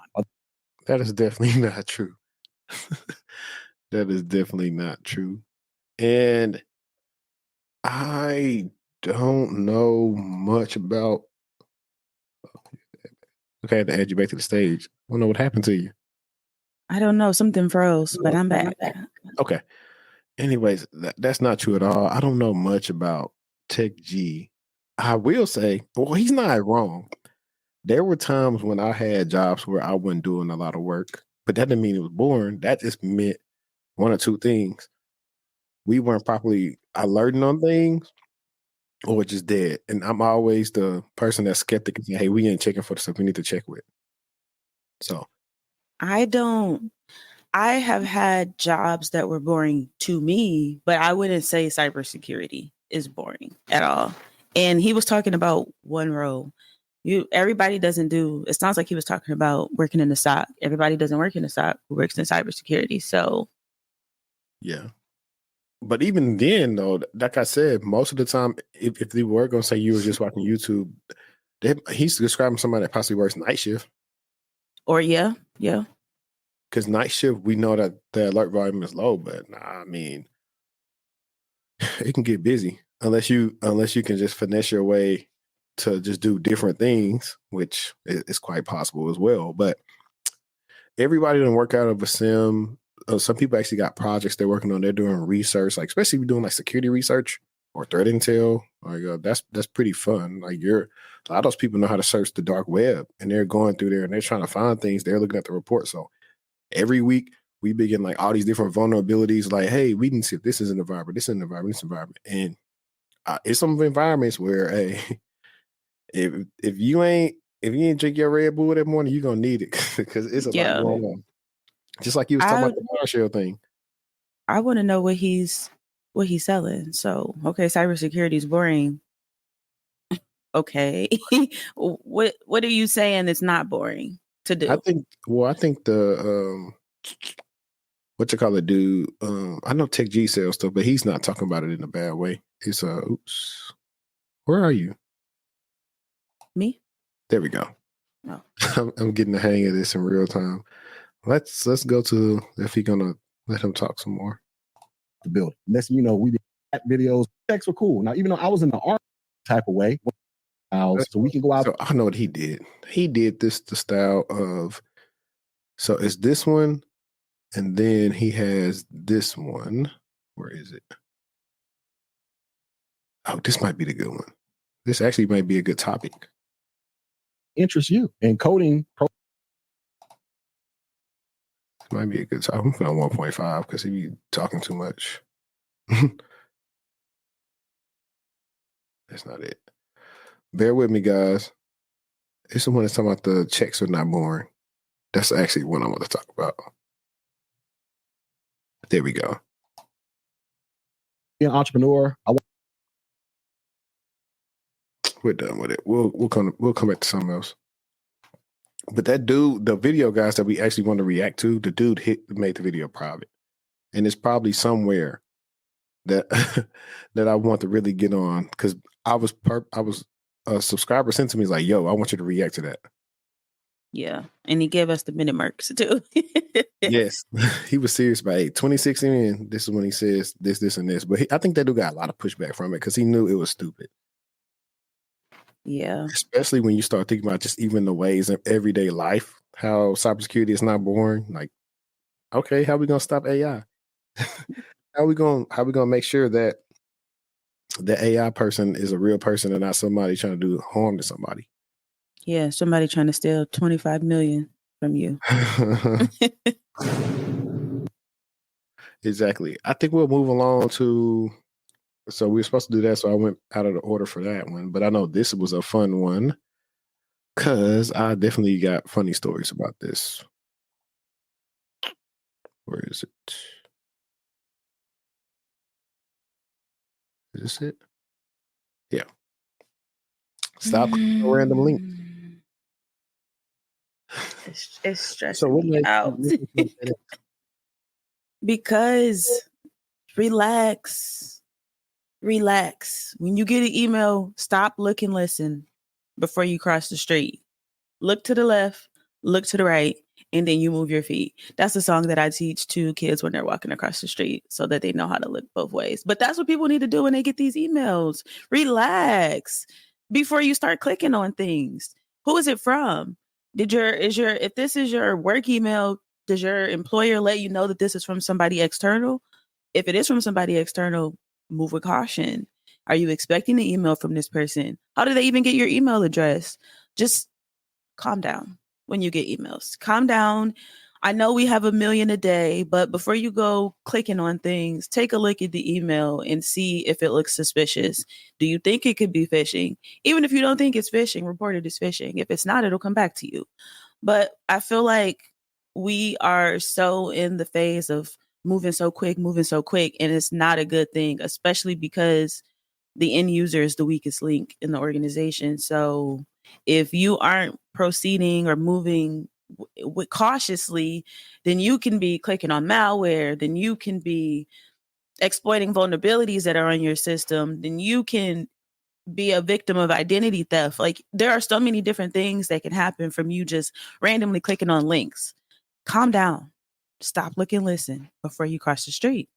That is definitely not true. That is definitely not true. And I don't know much about. Okay, I had to add you back to the stage. I don't know what happened to you. I don't know. Something froze, but I'm back. Okay. Anyways, that's not true at all. I don't know much about Tech G. I will say, well, he's not wrong. There were times when I had jobs where I wasn't doing a lot of work, but that didn't mean it was boring. That just meant one or two things. We weren't properly alerting on things or just dead. And I'm always the person that's skeptic and say, hey, we ain't checking for the stuff we need to check with. So I have had jobs that were boring to me, but I wouldn't say cybersecurity is boring at all. And he was talking about one role. Everybody doesn't do. It sounds like he was talking about working in the SOC. Everybody doesn't work in the SOC who works in cybersecurity. So, yeah, But even then, though, like I said, most of the time, if they were going to say you were just watching YouTube, he's describing somebody that possibly works night shift. Or yeah. Because night shift, we know that the alert volume is low, but I mean, it can get busy unless you can just finesse your way to just do different things, which is quite possible as well. But everybody doesn't work out of a sim. Some people actually got projects they're working on. They're doing research, like especially if you're doing like security research or threat intel. Like that's pretty fun. Like a lot of those people know how to search the dark web, and they're going through there and they're trying to find things. They're looking at the report. So every week we begin like all these different vulnerabilities. Like, hey, we can see if this is an environment, this is an environment, this environment, and it's some environments where, hey, if you ain't drink your Red Bull that morning, you're gonna need it because it's a lot going on. Just like you was talking about the PowerShell thing. I want to know what he's selling. So, okay, cybersecurity is boring. Okay, what are you saying that's not boring to do? I think the what you call it, dude. I know Tech G sells stuff, but he's not talking about it in a bad way. It's oops. Where are you? Me? There we go. Oh. I'm getting the hang of this in real time. Let's go to if he's gonna let him talk some more. The build. Next, we did videos. Checks were cool. Now, even though I was in the art type of way, so we can go out. So I know what he did. He did the style of. So it's this one, and then he has this one. Where is it? Oh, this might be the good one. This actually might be a good topic. Interest you in coding. Might be a good topic. I'm putting on 1.5 because he be talking too much. That's not it. Bear with me, guys. It's the one that's talking about the checks are not boring. That's actually what I want to talk about. There we go. Be an entrepreneur. We're done with it. We'll come back to something else. But that dude, the video guys that we actually want to react to, the dude made the video private, and it's probably somewhere that that I want to really get on because I was a subscriber sent to me like, "Yo, I want you to react to that." Yeah, and he gave us the minute marks too. Yes, he was serious about it. 26 in, this is when he says this, and this. But I think that dude got a lot of pushback from it because he knew it was stupid. Yeah. Especially when you start thinking about just even the ways of everyday life, how cybersecurity is not boring. Like, okay, how are we gonna stop AI? How we gonna make sure that the AI person is a real person and not somebody trying to do harm to somebody? Yeah, somebody trying to steal 25 million from you. Exactly. I think we'll move along to. So we were supposed to do that, so I went out of the order for that one. But I know this was a fun one because I definitely got funny stories about this. Where is it? Is this it? Yeah. Stop clicking on random links. It's stressing me out. Because relax. When you get an email, stop, look, and listen before you cross the street. Look to the left, look to the right, and then you move your feet. That's a song that I teach to kids when they're walking across the street so that they know how to look both ways. But that's what people need to do when they get these emails. Relax before you start clicking on things. Who is it from? If this is your work email, does your employer let you know that this is from somebody external? If it is from somebody external, move with caution. Are you expecting an email from this person? How do they even get your email address? Just calm down when you get emails. Calm down. I know we have a million a day, but before you go clicking on things, take a look at the email and see if it looks suspicious. Do you think it could be phishing? Even if you don't think it's phishing, report it as phishing. If it's not, it'll come back to you. But I feel like we are so in the phase of moving so quick, and it's not a good thing, especially because the end user is the weakest link in the organization. So if you aren't proceeding or moving cautiously, then you can be clicking on malware, then you can be exploiting vulnerabilities that are on your system, then you can be a victim of identity theft. Like, there are so many different things that can happen from you just randomly clicking on links. Calm down. Stop, look, and listen before you cross the street.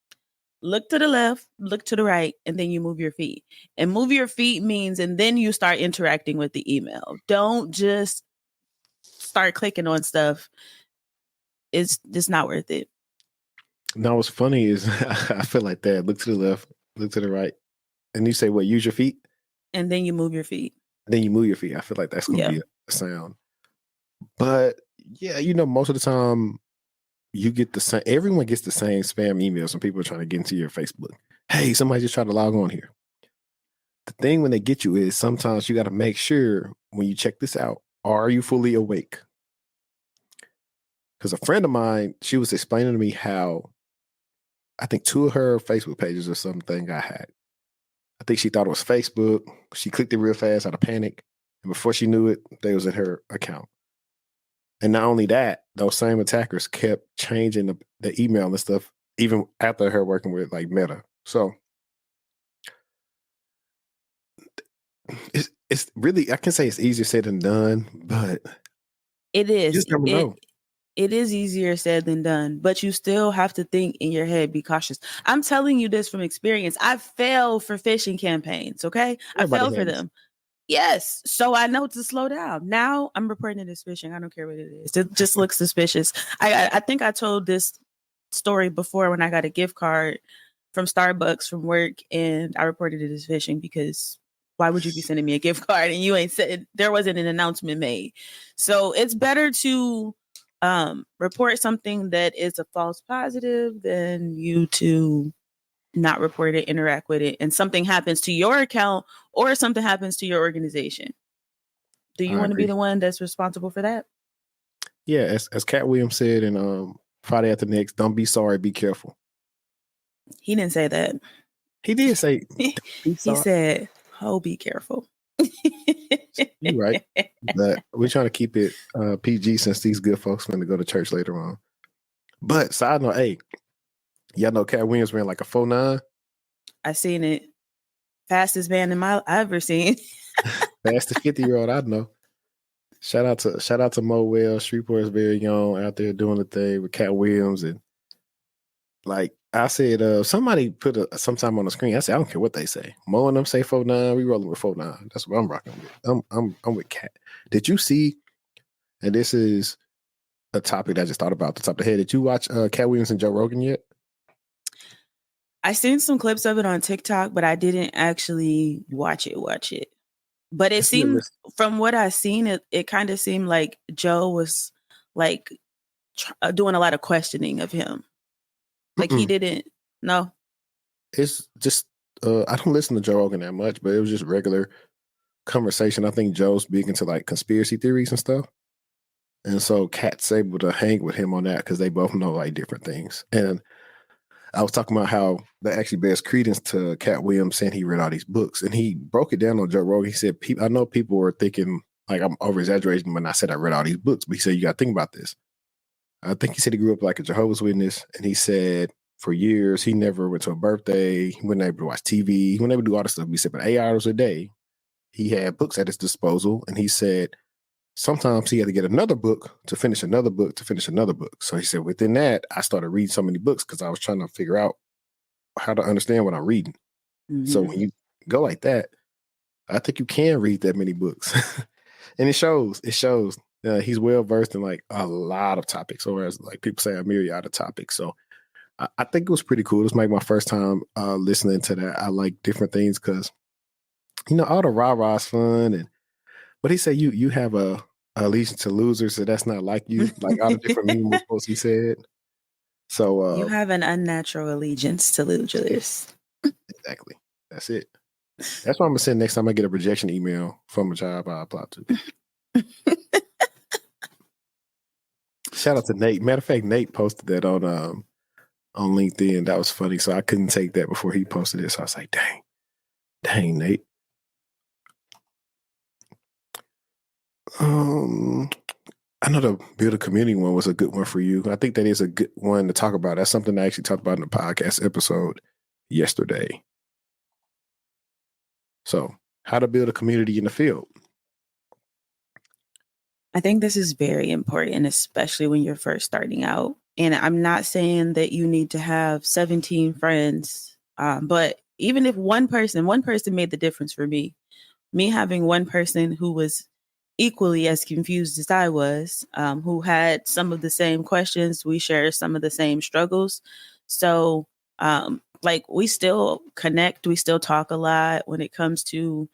Look to the left, look to the right, and then you move your feet. And move your feet means, and then you start interacting with the email. Don't just start clicking on stuff. It's just not worth it. Now, what's funny is I feel like that. Look to the left, look to the right. And you say, what, use your feet? And then you move your feet. Then you move your feet. I feel like that's going to be a sound. But yeah, most of the time you get the same, everyone gets the same spam emails when people are trying to get into your Facebook. Hey, somebody just tried to log on here. The thing when they get you is sometimes you got to make sure when you check this out, are you fully awake? Because a friend of mine, she was explaining to me how I think 2 of her Facebook pages or something got hacked. I think she thought it was Facebook. She clicked it real fast out of panic. And before she knew it, they was in her account. And not only that, those same attackers kept changing the email and stuff, even after her working with like Meta. So it's really, I can say it's easier said than done, but it is. You just never know. It is easier said than done, but you still have to think in your head, be cautious. I'm telling you this from experience. I fell for phishing campaigns, okay? Everybody I fell for has. them. Yes. So I know to slow down. Now I'm reporting it as phishing. I don't care what it is. It just looks suspicious. I think I told this story before when I got a gift card from Starbucks from work, and I reported it as phishing because why would you be sending me a gift card and you ain't said, there wasn't an announcement made. So it's better to report something that is a false positive than you to not report it, interact with it, and something happens to your account or something happens to your organization. Do you want to be the one that's responsible for that? Yeah, as Cat Williams said in Friday After Next, don't be sorry, be careful. He didn't say that. He did say, he said, oh, be careful. You're right. But we're trying to keep it PG since these good folks going to go to church later on. But side note, hey, y'all know Cat Williams ran like a 4.9? I seen it. Fastest man I've ever seen. Fastest 50-year-old I know. Shout out to Mo Wells, Shreveport's very own, out there doing the thing with Cat Williams. And like I said, somebody put sometime on the screen. I said, I don't care what they say. Mo and them say 4.9. We rolling with 4.9. That's what I'm rocking with. I'm with Cat. Did you see? And this is a topic that I just thought about off the top of the head. Did you watch Cat Williams and Joe Rogan yet? I seen some clips of it on TikTok, but I didn't actually watch it. But it seemed, from what I seen, it kind of seemed like Joe was like doing a lot of questioning of him. Like he didn't. No. It's just I don't listen to Joe Rogan that much, but it was just regular conversation. I think Joe's big into like conspiracy theories and stuff. And so Cat's able to hang with him on that because they both know like different things. And I was talking about how that actually bears credence to Cat Williams saying he read all these books. And he broke it down on Joe Rogan. He said, I know people were thinking like I'm over-exaggerating when I said I read all these books, but he said, you got to think about this. I think he said he grew up like a Jehovah's Witness. And he said for years, he never went to a birthday. He wasn't able to watch TV. He wasn't able to do all this stuff. He said, but 8 hours a day, he had books at his disposal. And he said, sometimes he had to get another book to finish another book to finish another book. So he said, within that, I started reading so many books because I was trying to figure out how to understand what I'm reading. Mm-hmm. So when you go like that, I think you can read that many books. And it shows. He's well versed in like a lot of topics, or as like people say, a myriad of topics. So I think it was pretty cool. It was like my first time listening to that. I like different things because, all the rah-rah is fun. But he said you have a allegiance to losers, so that's not like you. Like all the different meaningful quotes he said. So you have an unnatural allegiance to losers. Exactly. That's it. That's what I'm gonna send next time I get a rejection email from a job I apply to. Shout out to Nate. Matter of fact, Nate posted that on LinkedIn. That was funny. So I couldn't take that before he posted it. So I was like, dang, Nate. I know the build a community one was a good one for you. I think that is a good one to talk about. That's something I actually talked about in the podcast episode. yesterday. So, how to build a community in the field? I think this is very important, especially when you're first starting out. And I'm not saying that you need to have 17 friends, but even if one person made the difference for me. Me having one person who was equally as confused as I was, who had some of the same questions, we share some of the same struggles. So, like, we still connect, we still talk a lot when it comes to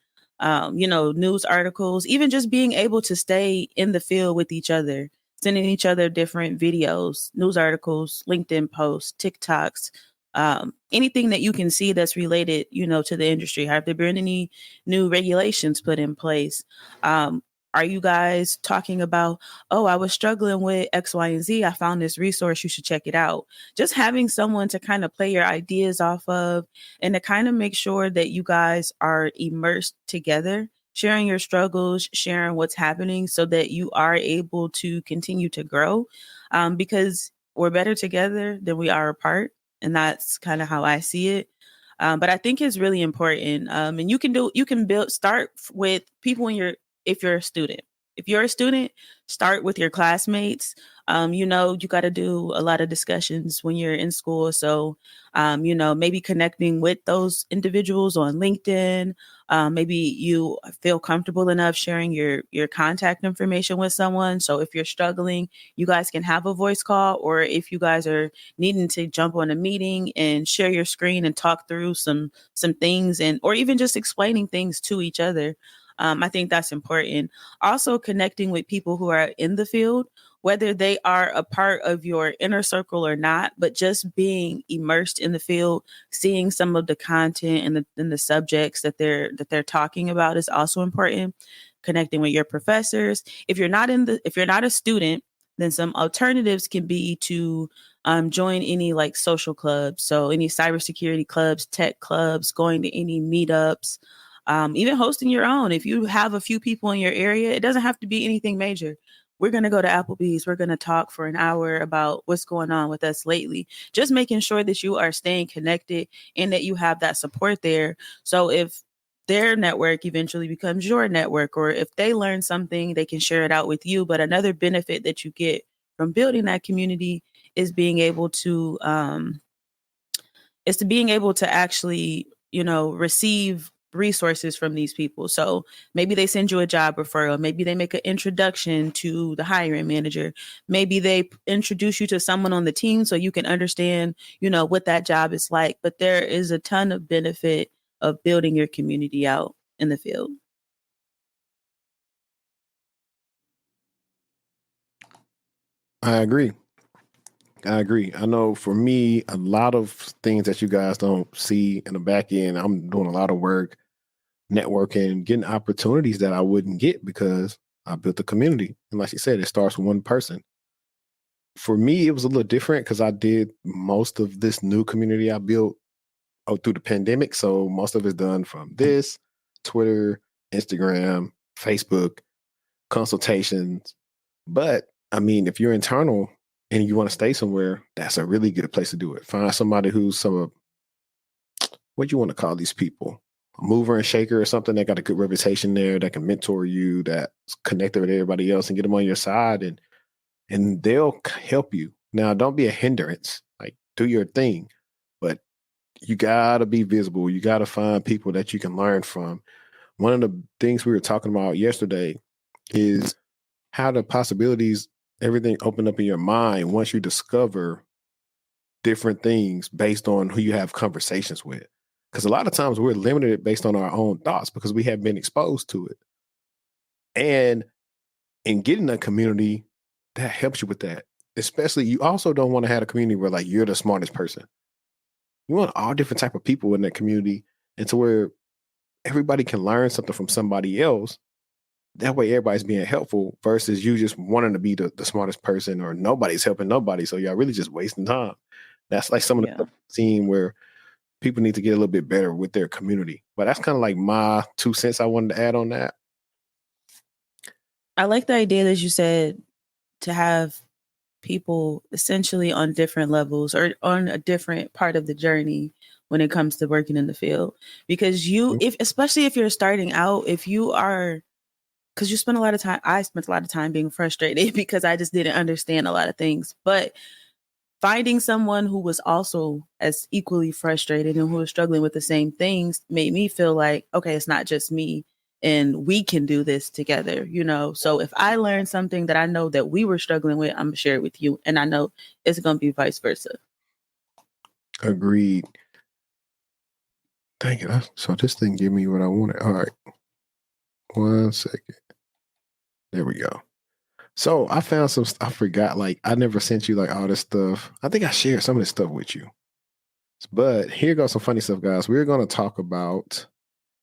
news articles, even just being able to stay in the field with each other, sending each other different videos, news articles, LinkedIn posts, TikToks, anything that you can see that's related, to the industry. Have there been any new regulations put in place? Are you guys talking about, oh, I was struggling with X, Y, and Z. I found this resource. You should check it out. Just having someone to kind of play your ideas off of and to kind of make sure that you guys are immersed together, sharing your struggles, sharing what's happening so that you are able to continue to grow, because we're better together than we are apart. And that's kind of how I see it. But I think it's really important. And you can start with people if you're a student. If you're a student, start with your classmates. You got to do a lot of discussions when you're in school. So, maybe connecting with those individuals on LinkedIn. Maybe you feel comfortable enough sharing your contact information with someone. So if you're struggling, you guys can have a voice call, or if you guys are needing to jump on a meeting and share your screen and talk through some things, or even just explaining things to each other. I think that's important. Also connecting with people who are in the field, whether they are a part of your inner circle or not, but just being immersed in the field, seeing some of the content and the subjects that they're talking about is also important. Connecting with your professors. If you're not a student, then some alternatives can be to join any like social clubs. So any cybersecurity clubs, tech clubs, going to any meetups, even hosting your own. If you have a few people in your area, it doesn't have to be anything major. We're going to go to Applebee's. We're going to talk for an hour about what's going on with us lately. Just making sure that you are staying connected and that you have that support there. So if their network eventually becomes your network, or if they learn something, they can share it out with you. But another benefit that you get from building that community is being able to actually, receive resources from these people. So maybe they send you a job referral. Maybe they make an introduction to the hiring manager. Maybe they introduce you to someone on the team so you can understand, what that job is like. But there is a ton of benefit of building your community out in the field. I agree. I know for me, a lot of things that you guys don't see in the back end, I'm doing a lot of work, networking, getting opportunities that I wouldn't get because I built a community. And like you said, it starts with one person. For me, it was a little different because I did most of this new community I built through the pandemic. So most of it's done from this, Twitter, Instagram, Facebook, consultations. But I mean, if you're internal and you want to stay somewhere, that's a really good place to do it. Find somebody who's what do you want to call these people? A mover and shaker or something that got a good reputation there, that can mentor you, that's connected with everybody else, and get them on your side, and they'll help you. Now, don't be a hindrance. Like, do your thing, but you gotta be visible. You gotta find people that you can learn from. One of the things we were talking about yesterday is how the possibilities, everything open up in your mind once you discover different things based on who you have conversations with. Because a lot of times we're limited based on our own thoughts because we have been exposed to it. And in getting a community, that helps you with that. Especially, you also don't want to have a community where like you're the smartest person. You want all different type of people in that community, and to where everybody can learn something from somebody else. That way everybody's being helpful versus you just wanting to be the smartest person, or nobody's helping nobody. So y'all really just wasting time. That's like some of the stuff I've seen where people need to get a little bit better with their community. But that's kind of like my 2 cents I wanted to add on that. I like the idea that you said to have people essentially on different levels or on a different part of the journey when it comes to working in the field. Because especially if you're starting out, if you are, because you spend a lot of time, I spent a lot of time being frustrated because I just didn't understand a lot of things. But finding someone who was also as equally frustrated and who was struggling with the same things made me feel like, okay, it's not just me and we can do this together, So if I learned something that I know that we were struggling with, I'm gonna share it with you. And I know it's gonna be vice versa. Agreed. Dang it. So this thing give me what I wanted. All right. 1 second. There we go. So I found I forgot, I never sent you all this stuff. I think I shared some of this stuff with you. But here goes some funny stuff, guys. We're going to talk about,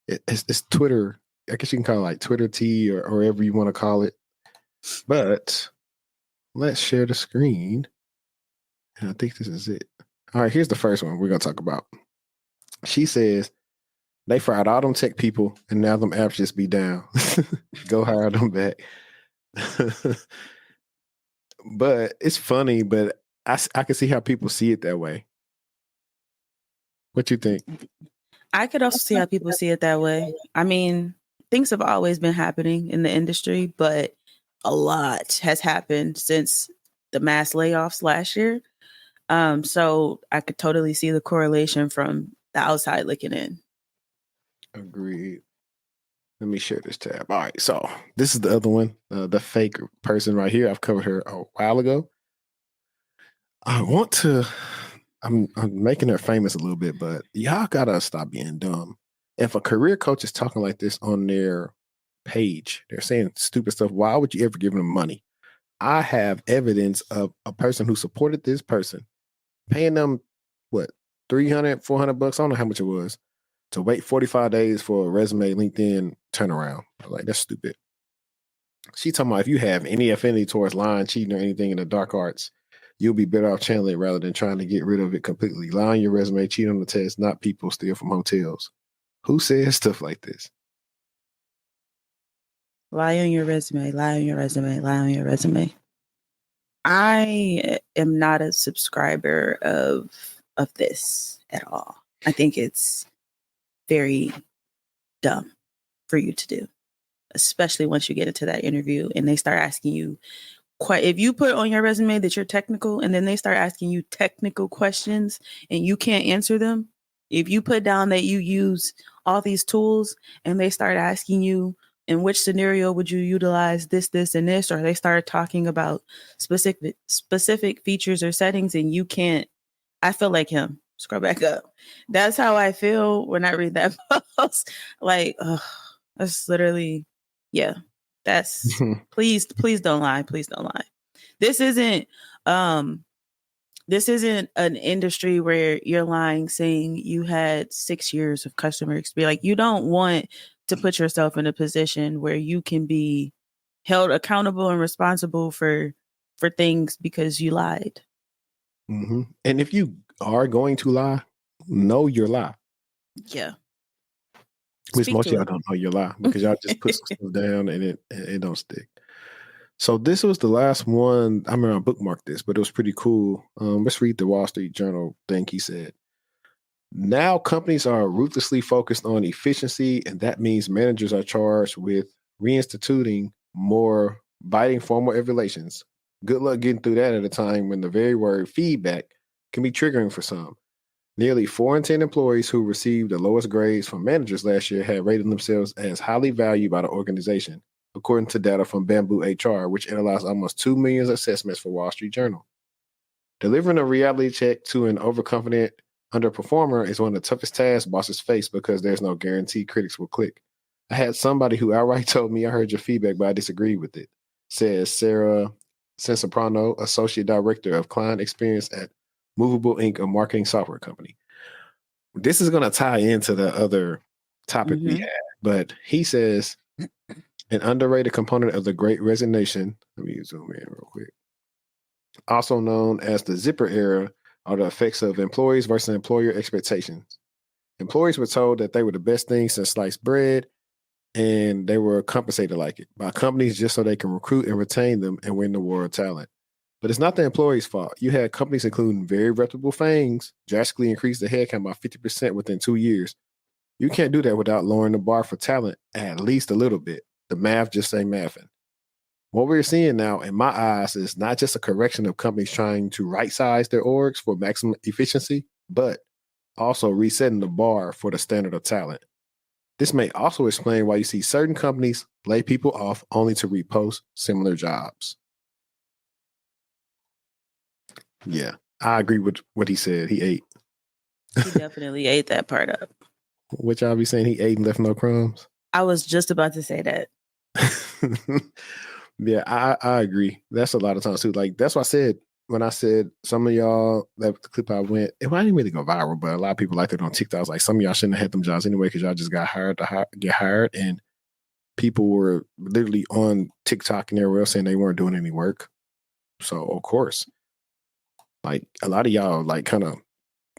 it's Twitter. I guess you can call it Twitter tea or whatever you want to call it. But let's share the screen. And I think this is it. All right, here's the first one we're going to talk about. She says, they fired all them tech people and now them apps just be down. Go hire them back. But it's funny, but I can see how people see it that way. What you think? I could also see how people see it that way. I mean, things have always been happening in the industry, but a lot has happened since the mass layoffs last year. So I could totally see the correlation from the outside looking in. Agreed. Let me share this tab. All right, so this is the other one, the fake person right here. I've covered her a while ago. I'm making her famous a little bit, but y'all gotta stop being dumb. If a career coach is talking like this on their page, they're saying stupid stuff. Why would you ever give them money? I have evidence of a person who supported this person, paying them what, $300, $400? I don't know how much it was, to wait 45 days for a resume LinkedIn turnaround. That's stupid. She talking about if you have any affinity towards lying, cheating, or anything in the dark arts, you'll be better off channeling it rather than trying to get rid of it completely. Lie on your resume, cheat on the test, not people steal from hotels. Who says stuff like this? Lie on your resume, lie on your resume, lie on your resume. I am not a subscriber of this at all. I think it's very dumb for you to do, especially once you get into that interview and they start asking you, if you put on your resume that you're technical and then they start asking you technical questions and you can't answer them, if you put down that you use all these tools and they start asking you in which scenario would you utilize this, and this, or they start talking about specific features or settings and you can't, I feel like him. Scroll back up. That's how I feel when I read that post. That's literally, yeah. That's please don't lie. Please don't lie. This isn't an industry where you're lying saying you had 6 years of customer experience. You don't want to put yourself in a position where you can be held accountable and responsible for things because you lied. Mm-hmm. And if you are going to lie, know your lie. Yeah. Which most of y'all don't know your lie because y'all just put some stuff down and it don't stick. So this was the last one. I remember I bookmarked this, but it was pretty cool. Let's read the Wall Street Journal thing he said. Now companies are ruthlessly focused on efficiency, and that means managers are charged with reinstituting more biting formal regulations. Good luck getting through that at a time when the very word feedback can be triggering for some. Nearly 4 in 10 employees who received the lowest grades from managers last year had rated themselves as highly valued by the organization, according to data from Bamboo HR, which analyzed almost 2 million assessments for Wall Street Journal. Delivering a reality check to an overconfident underperformer is one of the toughest tasks bosses face because there's no guarantee critics will click. I had somebody who outright told me, I heard your feedback, but I disagreed with it, says Sarah Sensoprano, Associate Director of Client Experience at Movable Inc., a marketing software company. This is going to tie into the other topic we had, but he says an underrated component of the Great Resignation, let me zoom in real quick, also known as the zipper era, are the effects of employees versus employer expectations. Employees were told that they were the best thing since sliced bread, and they were compensated like it by companies just so they can recruit and retain them and win the war of talent. But it's not the employee's fault. You had companies, including very reputable FANGs, drastically increase the headcount by 50% within 2 years. You can't do that without lowering the bar for talent at least a little bit. The math just ain't mathing. What we're seeing now, in my eyes, is not just a correction of companies trying to right-size their orgs for maximum efficiency, but also resetting the bar for the standard of talent. This may also explain why you see certain companies lay people off only to repost similar jobs. Yeah, I agree with what he said. He ate. He definitely ate that part up. What y'all be saying? He ate and left no crumbs? I was just about to say that. Yeah, I agree. That's a lot of times too. Like, that's what I said when I said some of y'all, that the clip I went, it didn't really go viral, but a lot of people liked it on TikTok. I was like, some of y'all shouldn't have had them jobs anyway because y'all just got hired to get hired. And people were literally on TikTok and everywhere else saying they weren't doing any work. So, of course, like, a lot of y'all, like, kind of,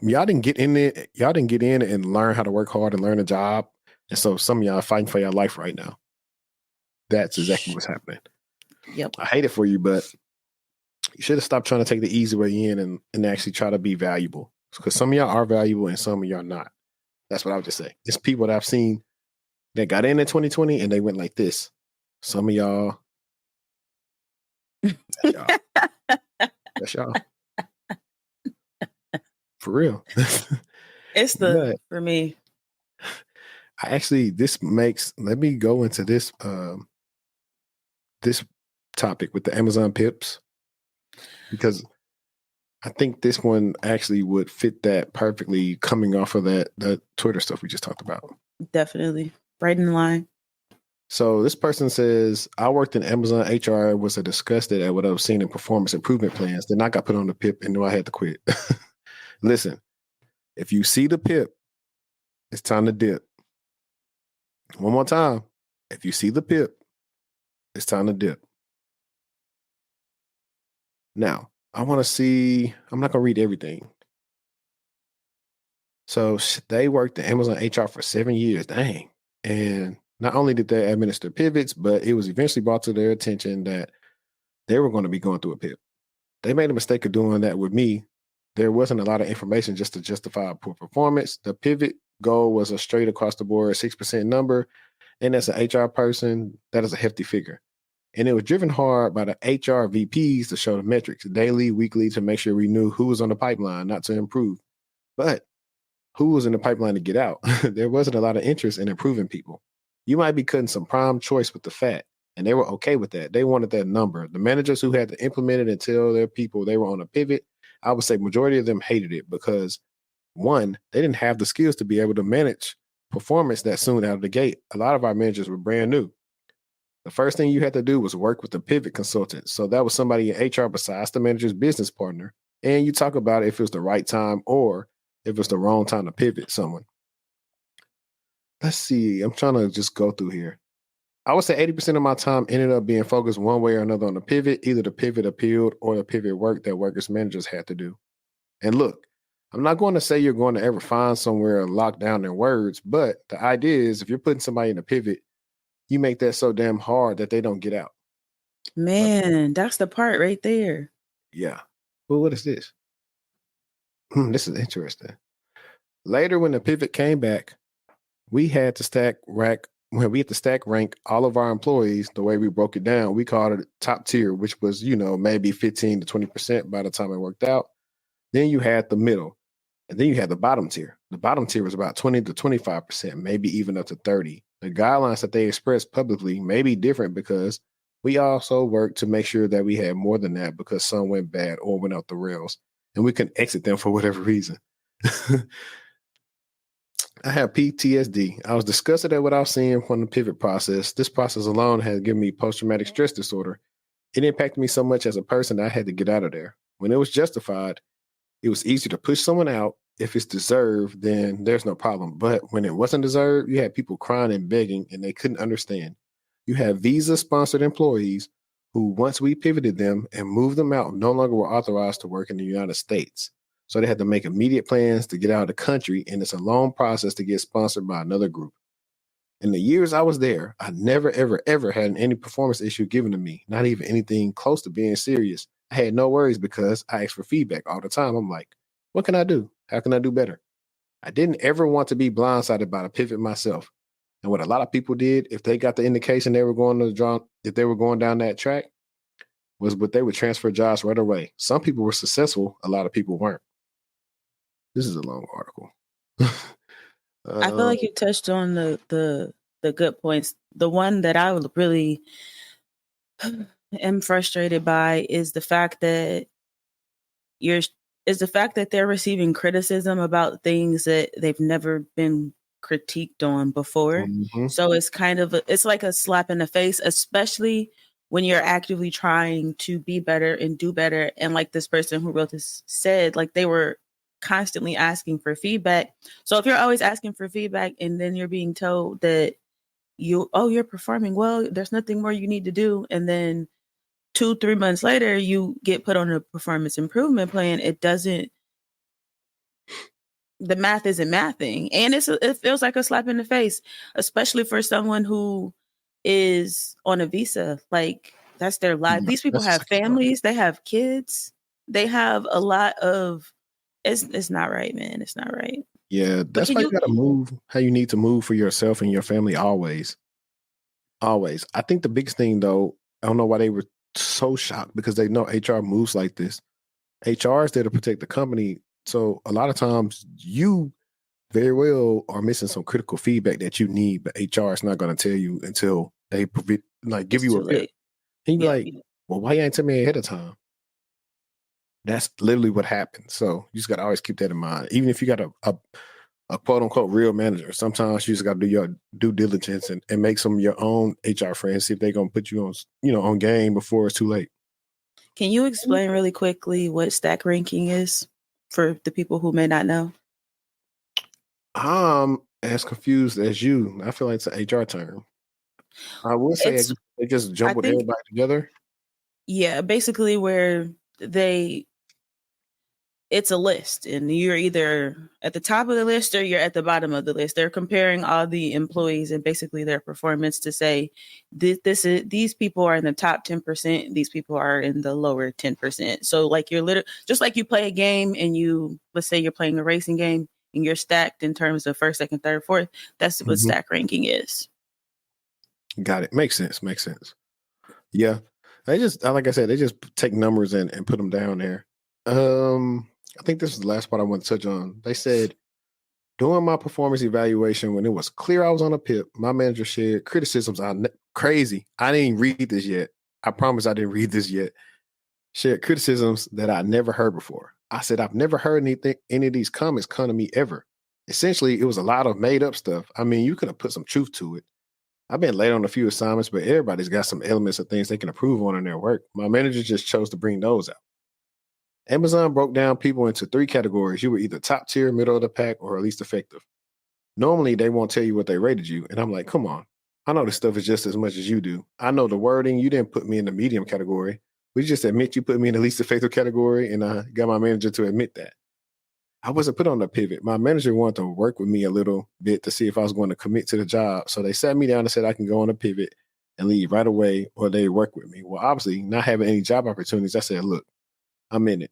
y'all didn't get in there. Y'all didn't get in and learn how to work hard and learn a job. And so some of y'all are fighting for your life right now. That's exactly what's happening. Yep. I hate it for you, but you should have stopped trying to take the easy way in and actually try to be valuable. Because some of y'all are valuable and some of y'all not. That's what I would just say. It's people that I've seen that got in 2020 and they went like this. Some of y'all, that's y'all. That's y'all. For real. It's But for me. I actually, let me go into this this topic with the Amazon pips, because I think this one actually would fit that perfectly, coming off of that Twitter stuff we just talked about. Definitely. Right in line. So this person says, I worked in Amazon HR, was disgusted at what I was seeing in performance improvement plans. Then I got put on the PIP and knew I had to quit. Listen, if you see the PIP, it's time to dip. One more time. If you see the PIP, it's time to dip. Now, I want to see, I'm not going to read everything. So they worked at Amazon HR for 7 years. Dang. And not only did they administer pivots, but it was eventually brought to their attention that they were going to be going through a pivot. They made a mistake of doing that with me. There wasn't a lot of information just to justify poor performance. The pivot goal was a straight across the board 6% number. And as an HR person, that is a hefty figure. And it was driven hard by the HR VPs to show the metrics daily, weekly, to make sure we knew who was on the pipeline, not to improve, but who was in the pipeline to get out. There wasn't a lot of interest in improving people. You might be cutting some prime choice with the fat, and they were okay with that. They wanted that number. The managers who had to implement it and tell their people they were on a pivot, I would say majority of them hated it because, one, they didn't have the skills to be able to manage performance that soon out of the gate. A lot of our managers were brand new. The first thing you had to do was work with a pivot consultant. So that was somebody in HR besides the manager's business partner. And you talk about if it was the right time or if it's the wrong time to pivot someone. Let's see. I'm trying to just go through here. I would say 80% of my time ended up being focused one way or another on the pivot. Either the pivot appealed or the pivot work that workers managers had to do. And look, I'm not going to say you're going to ever find somewhere locked down their words, but the idea is if you're putting somebody in a pivot, you make that so damn hard that they don't get out. Man, that's the part right there. Yeah. Well, what is this? This is interesting. Later, when the pivot came back, we had to stack rank all of our employees. The way we broke it down, we called it top tier, which was, maybe 15 to 20% by the time it worked out. Then you had the middle, and then you had the bottom tier. The bottom tier was about 20 to 25%, maybe even up to 30. The guidelines that they expressed publicly may be different because we also worked to make sure that we had more than that because some went bad or went off the rails, and we couldn't exit them for whatever reason. I have PTSD. I was disgusted at what I was seeing from the pivot process. This process alone had given me post-traumatic stress disorder. It impacted me so much as a person that I had to get out of there. When it was justified, it was easy to push someone out. If it's deserved, then there's no problem. But when it wasn't deserved, you had people crying and begging, and they couldn't understand. You have Visa-sponsored employees who, once we pivoted them and moved them out, no longer were authorized to work in the United States. So they had to make immediate plans to get out of the country, and it's a long process to get sponsored by another group. In the years I was there, I never, ever, ever had any performance issue given to me, not even anything close to being serious. I had no worries because I asked for feedback all the time. I'm like, what can I do? How can I do better? I didn't ever want to be blindsided by the pivot myself. And what a lot of people did, if they got the indication they were going to draw, if they were going down that track, was what they would transfer jobs right away. Some people were successful, a lot of people weren't. This is a long article. I feel like you touched on the good points. The one that I would really am frustrated by is the fact that they're receiving criticism about things that they've never been critiqued on before. Mm-hmm. So it's kind of it's like a slap in the face, especially when you're actively trying to be better and do better. And like this person who wrote this said, like they were constantly asking for feedback. So if you're always asking for feedback and then you're being told that you're performing well, there's nothing more you need to do, and then 2-3 months later you get put on a performance improvement plan, the math isn't mathing, and it feels like a slap in the face, especially for someone who is on a visa. Like that's their life. These people have families, they have kids, they have a lot of it's not right, man. It's not right. Yeah, that's why you gotta move how you need to move for yourself and your family always. Always. I think the biggest thing though, I don't know why they were so shocked, because they know HR moves like this. HR is there to protect the company. So a lot of times you very well are missing some critical feedback that you need, but HR is not going to tell you until they give you a rip. And you be like, well, why you ain't tell me ahead of time? That's literally what happened. So you just got to always keep that in mind. Even if you got a quote unquote real manager, sometimes you just got to do your due diligence and make some of your own HR friends, see if they're going to put you on, on game before it's too late. Can you explain really quickly what stack ranking is for the people who may not know? I'm as confused as you. I feel like it's an HR term. I will say they just jumbled everybody together. Yeah, basically where it's a list and you're either at the top of the list or you're at the bottom of the list. They're comparing all the employees and basically their performance to say these people are in the top 10%, these people are in the lower 10%. So like you're just like you play a game and let's say you're playing a racing game and you're stacked in terms of first, second, third, fourth. That's what stack ranking is. Got it. Makes sense. Yeah. They just, like I said, they just take numbers and put them down there. I think this is the last part I want to touch on. They said, during my performance evaluation, when it was clear I was on a PIP, my manager shared criticisms. Crazy. I didn't read this yet. I promise I didn't read this yet. Shared criticisms that I never heard before. I said, I've never heard any of these comments come to me ever. Essentially, it was a lot of made up stuff. I mean, you could have put some truth to it. I've been late on a few assignments, but everybody's got some elements of things they can improve on in their work. My manager just chose to bring those out. Amazon broke down people into 3 categories. You were either top tier, middle of the pack, or least effective. Normally, they won't tell you what they rated you. And I'm like, come on. I know this stuff is just as much as you do. I know the wording. You didn't put me in the medium category. We just admit you put me in the least effective category, and I got my manager to admit that. I wasn't put on the pivot. My manager wanted to work with me a little bit to see if I was going to commit to the job. So they sat me down and said I can go on a pivot and leave right away, or they work with me. Well, obviously, not having any job opportunities, I said, look, I'm in it.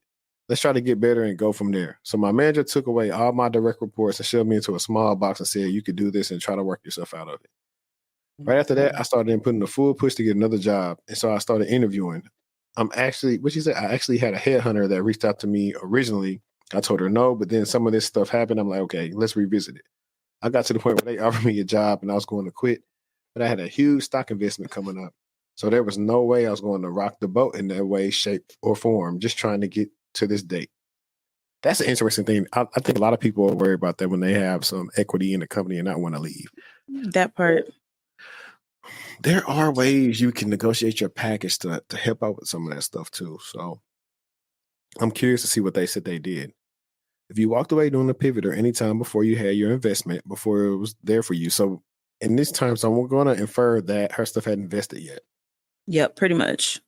Let's try to get better and go from there. So my manager took away all my direct reports and shoved me into a small box and said, you could do this and try to work yourself out of it. Right after that, I started putting the full push to get another job. And so I started interviewing. I actually had a headhunter that reached out to me originally. I told her no, but then some of this stuff happened. I'm like, okay, let's revisit it. I got to the point where they offered me a job and I was going to quit, but I had a huge stock investment coming up. So there was no way I was going to rock the boat in that way, shape, or form, just trying to get to this date. That's an interesting thing. I think a lot of people are worried about that when they have some equity in the company and not want to leave. That part. There are ways you can negotiate your package to help out with some of that stuff too. So I'm curious to see what they said they did. If you walked away doing a pivot or any time before you had your investment, before it was there for you. So in this time, so I'm going to infer that her stuff hadn't invested yet. Yep, pretty much.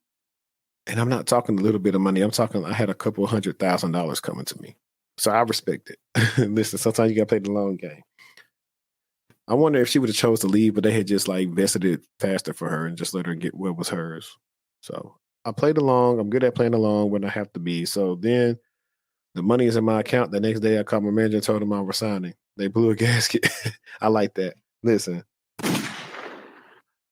And I'm not talking a little bit of money. I'm talking, I had a couple $100,000 coming to me. So I respect it. Listen, sometimes you got to play the long game. I wonder if she would have chose to leave, but they had just like vested it faster for her and just let her get what was hers. So I played along. I'm good at playing along when I have to be. So then the money is in my account. The next day I called my manager and told him I'm resigning. They blew a gasket. I like that. Listen,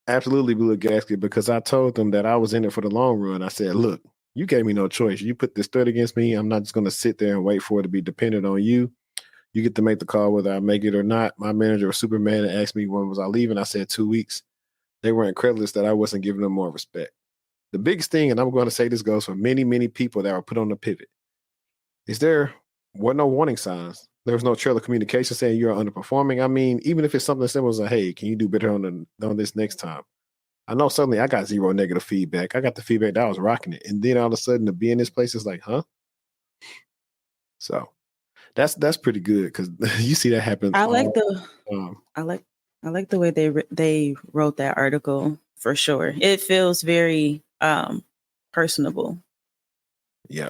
absolutely blew a gasket because I told them that I was in it for the long run. I said, look, you gave me no choice. You put this threat against me. I'm not just going to sit there and wait for it to be dependent on you. You get to make the call whether I make it or not. My manager was Superman and asked me when was I leaving. I said 2 weeks. They were incredulous that I wasn't giving them more respect. The biggest thing, and I'm going to say this goes for many, many people that were put on the pivot, is there were no warning signs. There was no trail of communication saying you're underperforming. I mean, even if it's something simple as, hey, can you do better on this next time? I know suddenly I got zero negative feedback. I got the feedback that I was rocking it. And then all of a sudden to be in this place is like, huh? So that's pretty good because you see that happen. I like I like the way they wrote that article for sure. It feels very personable. Yeah.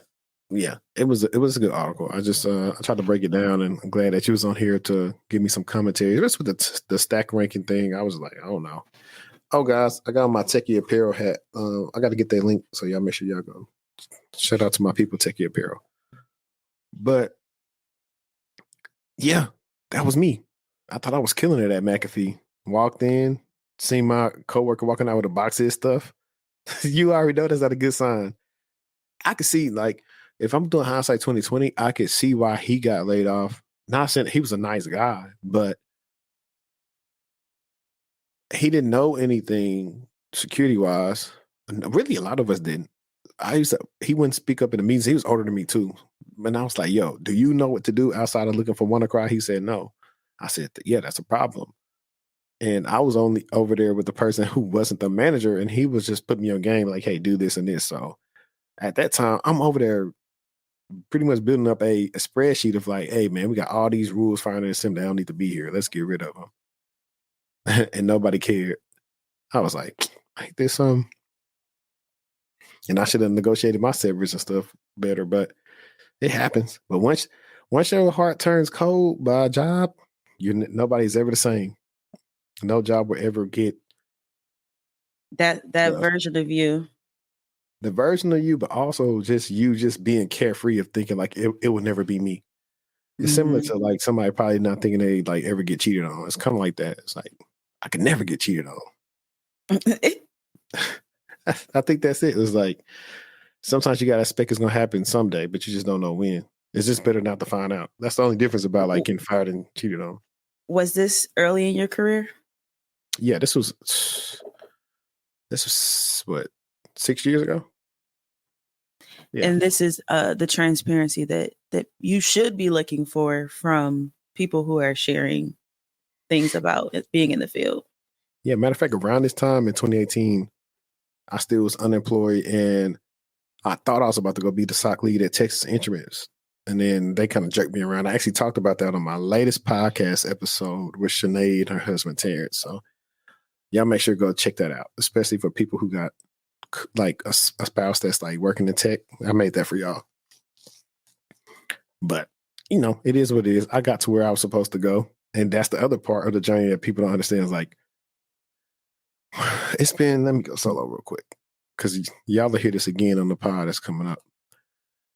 Yeah. It was a good article. I just I tried to break it down, and I'm glad that you was on here to give me some commentary. Just with the stack ranking thing, I was like, I don't know. Oh, guys, I got my Techie Apparel hat. I got to get that link, so y'all make sure y'all go. Shout out to my people, Techie Apparel. But yeah, that was me. I thought I was killing it at McAfee. Walked in, seen my coworker walking out with a box of his stuff. You already know that's not a good sign. I could see, like, if I'm doing hindsight 2020, I could see why he got laid off. Not saying he was a nice guy, but he didn't know anything security wise. Really, a lot of us didn't. He wouldn't speak up in the meetings. He was older than me too. And I was like, yo, do you know what to do outside of looking for WannaCry? He said, no. I said, yeah, that's a problem. And I was only over there with the person who wasn't the manager, and he was just putting me on game like, hey, do this and this. So at that time, I'm over there pretty much building up a spreadsheet of like, hey, man, we got all these rules finding in sim that don't need to be here. Let's get rid of them. And nobody cared. I was like, ain't this some? And I should have negotiated my severance and stuff better, but it happens. But once your heart turns cold by a job, nobody's ever the same. No job will ever get That version of you. The version of you, but also just you just being carefree of thinking like it would never be me. It's similar to like somebody probably not thinking they like ever get cheated on. It's kind of like that. It's like I could never get cheated on. I think that's it. It's like sometimes you gotta expect it's gonna happen someday, but you just don't know when. It's just better not to find out. That's the only difference about like getting fired and cheated on. Was this early in your career? Yeah, this was what, 6 years ago? Yeah. And this is the transparency that you should be looking for from people who are sharing things about being in the field. Yeah, matter of fact, around this time in 2018, I still was unemployed, and I thought I was about to go be the SOC lead at Texas Instruments. And then they kind of jerked me around. I actually talked about that on my latest podcast episode with Sinead and her husband, Terrence. So y'all make sure to go check that out, especially for people who got like a spouse that's like working in tech. I made that for y'all. But, you know, it is what it is. I got to where I was supposed to go. And that's the other part of the journey that people don't understand is like, it's been, let me go solo real quick because y'all will hear this again on the pod that's coming up.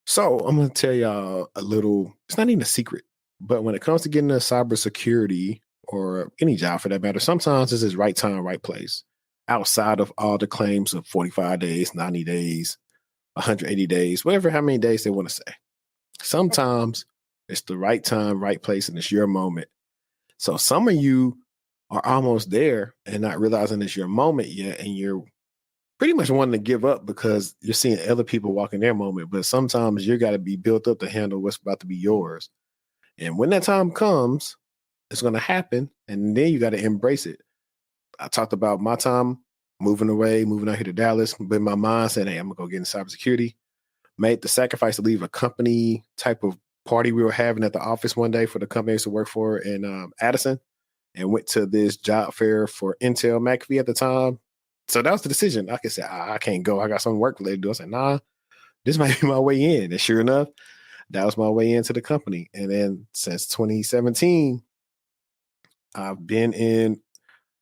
So I'm going to tell y'all a little, it's not even a secret, but when it comes to getting into cybersecurity or any job for that matter, sometimes this is right time, right place. Outside of all the claims of 45 days, 90 days, 180 days, whatever, how many days they want to say. Sometimes it's the right time, right place, and it's your moment. So some of you are almost there and not realizing it's your moment yet, and you're pretty much wanting to give up because you're seeing other people walk in their moment. But sometimes you got to be built up to handle what's about to be yours. And when that time comes, it's going to happen, and then you got to embrace it. I talked about my time moving out here to Dallas, but in my mind said, hey, I'm going to go get in cybersecurity. Made the sacrifice to leave a company type of party we were having at the office one day for the company I used to work for in Addison, and went to this job fair for Intel McAfee at the time. So that was the decision. I could say, I can't go. I got some work related to do. I said, nah, this might be my way in. And sure enough, that was my way into the company. And then since 2017, I've been in,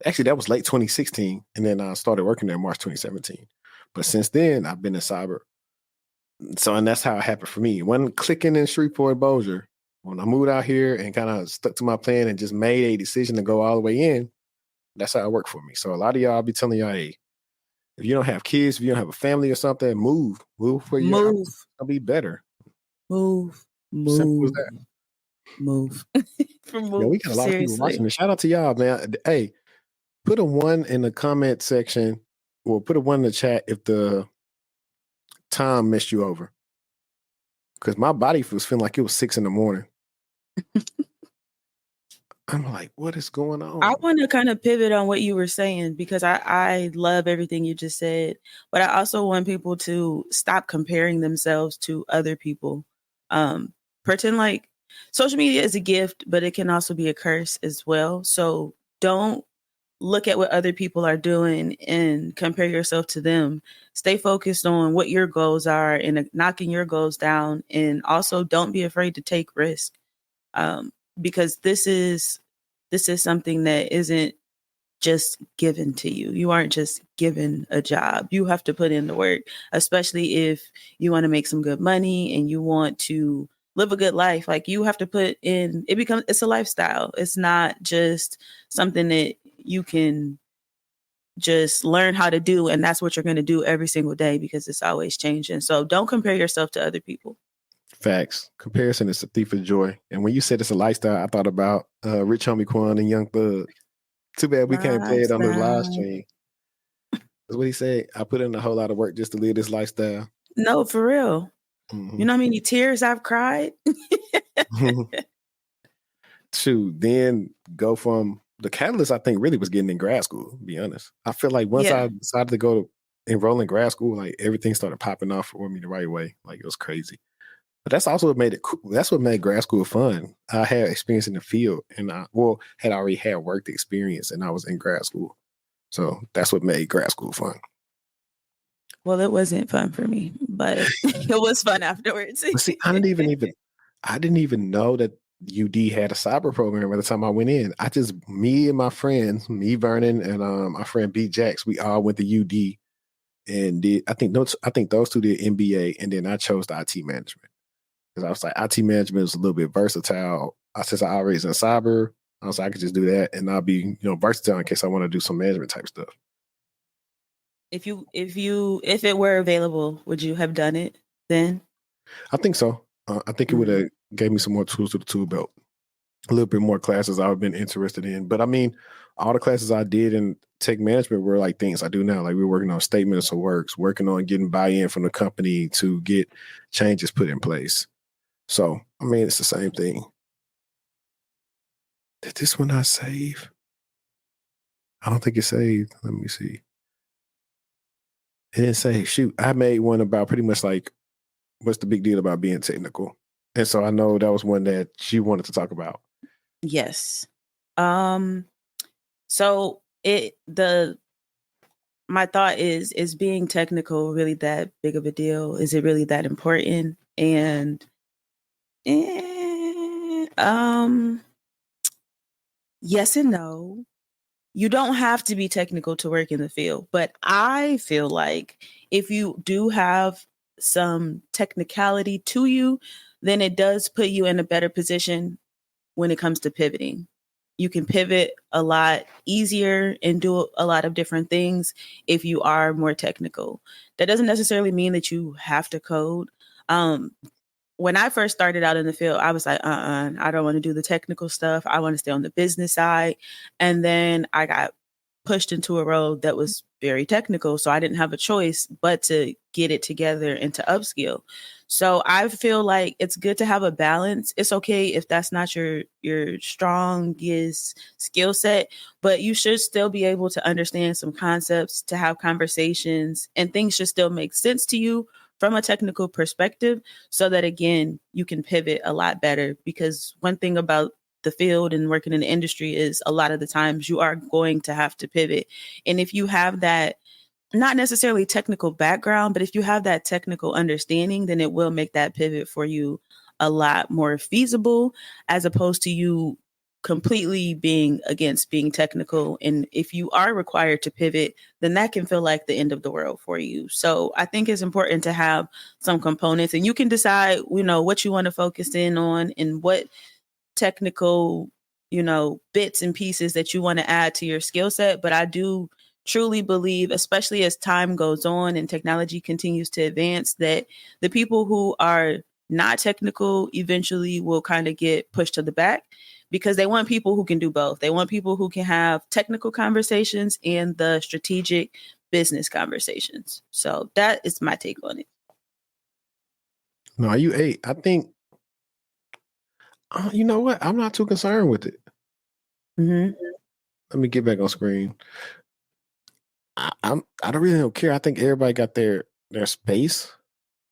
actually that was late 2016. And then I started working there in March 2017. But since then, I've been in cyber. So, and that's how it happened for me. When clicking in Shreveport, Bossier, when I moved out here and kind of stuck to my plan and just made a decision to go all the way in, that's how it worked for me. So a lot of y'all, I'll be telling y'all, hey, if you don't have kids, if you don't have a family or something, move where you're at. It'll be better. Move. Simple as that. Move. Yeah, we got a lot of people watching this. Shout out to y'all, man. Hey, put a 1 in the comment section or put a 1 in the chat if the time messed you over. Because my body was feeling like it was 6 a.m. I'm like, what is going on? I want to kind of pivot on what you were saying because I love everything you just said, but I also want people to stop comparing themselves to other people. Pretend like social media is a gift, but it can also be a curse as well. So don't look at what other people are doing and compare yourself to them. Stay focused on what your goals are and knocking your goals down. And also don't be afraid to take risk. Because this is something that isn't just given to you. You aren't just given a job. You have to put in the work, especially if you want to make some good money and you want to live a good life. Like you have to put in, it's a lifestyle. It's not just something that you can just learn how to do. And that's what you're going to do every single day because it's always changing. So don't compare yourself to other people. Facts. Comparison is a thief of joy. And when you said it's a lifestyle, I thought about Rich Homie Quan and Young Thug. Too bad we can't play it on the live stream. That's what he said. I put in a whole lot of work just to live this lifestyle. No, for real. Mm-hmm. You know how many tears I've cried? Shoot, then go from the catalyst, I think, really was getting in grad school, to be honest. I feel like once I decided to go to enroll in grad school, like everything started popping off for me the right way. Like it was crazy. But that's also what made it cool. That's what made grad school fun. I had experience in the field and had already had work experience and I was in grad school. So that's what made grad school fun. Well, it wasn't fun for me, but it was fun afterwards. But see, I didn't even know that UD had a cyber program by the time I went in. Me and my friends, me, Vernon, and my friend B Jax, we all went to UD and I think those two did MBA, and then I chose the IT management. Because I was like, IT management is a little bit versatile. Since I already was in cyber, I was like, I could just do that and I'll be, versatile in case I want to do some management type stuff. If it were available, would you have done it then? I think so. I think it would have gave me some more tools to the tool belt. A little bit more classes I've been interested in. But I mean, all the classes I did in tech management were like things I do now. Like we're working on statements of works, working on getting buy-in from the company to get changes put in place. So, I mean, it's the same thing. Did this one not save? I don't think it saved. Let me see. It didn't say, shoot, I made one about pretty much like, what's the big deal about being technical? And so I know that was one that you wanted to talk about. Yes. So my thought is being technical really that big of a deal? Is it really that important? And yes and no. You don't have to be technical to work in the field, but I feel like if you do have some technicality to you, then it does put you in a better position when it comes to pivoting. You can pivot a lot easier and do a lot of different things if you are more technical. That doesn't necessarily mean that you have to code. When I first started out in the field, I was like, I don't want to do the technical stuff. I want to stay on the business side. And then I got pushed into a role that was very technical. So I didn't have a choice but to get it together and to upskill. So I feel like it's good to have a balance. It's okay if that's not your strongest skill set, but you should still be able to understand some concepts, to have conversations, and things should still make sense to you from a technical perspective so that, again, you can pivot a lot better. Because one thing about the field and working in the industry is a lot of the times you are going to have to pivot. And if you have that, not necessarily technical background, but if you have that technical understanding, then it will make that pivot for you a lot more feasible, as opposed to you completely being against being technical. And if you are required to pivot, then that can feel like the end of the world for you. So I think it's important to have some components, and you can decide, what you want to focus in on and what technical, bits and pieces that you want to add to your skill set. But I do truly believe, especially as time goes on and technology continues to advance, that the people who are not technical eventually will kind of get pushed to the back, because they want people who can do both. They want people who can have technical conversations and the strategic business conversations. So that is my take on it. No, you ate. I think, you know what? I'm not too concerned with it. Mm-hmm. Let me get back on screen. I don't care. I think everybody got their space.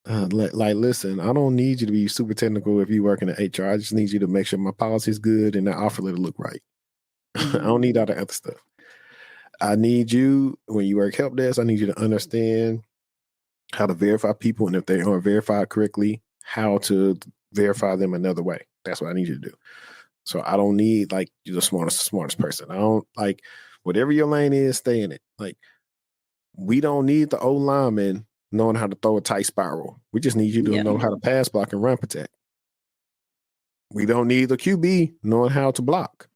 Listen, I don't need you to be super technical if you work in the HR. I just need you to make sure my policy is good and that offer letter look right. Mm-hmm. I don't need all the other stuff. I need you, when you work help desk, I need you to understand how to verify people, and if they aren't verified correctly, how to verify them another way. That's what I need you to do. So I don't need you're the smartest person. I don't whatever your lane is, stay in it. We don't need the old lineman knowing how to throw a tight spiral. We just need you to know how to pass block and run protect. We don't need the QB knowing how to block.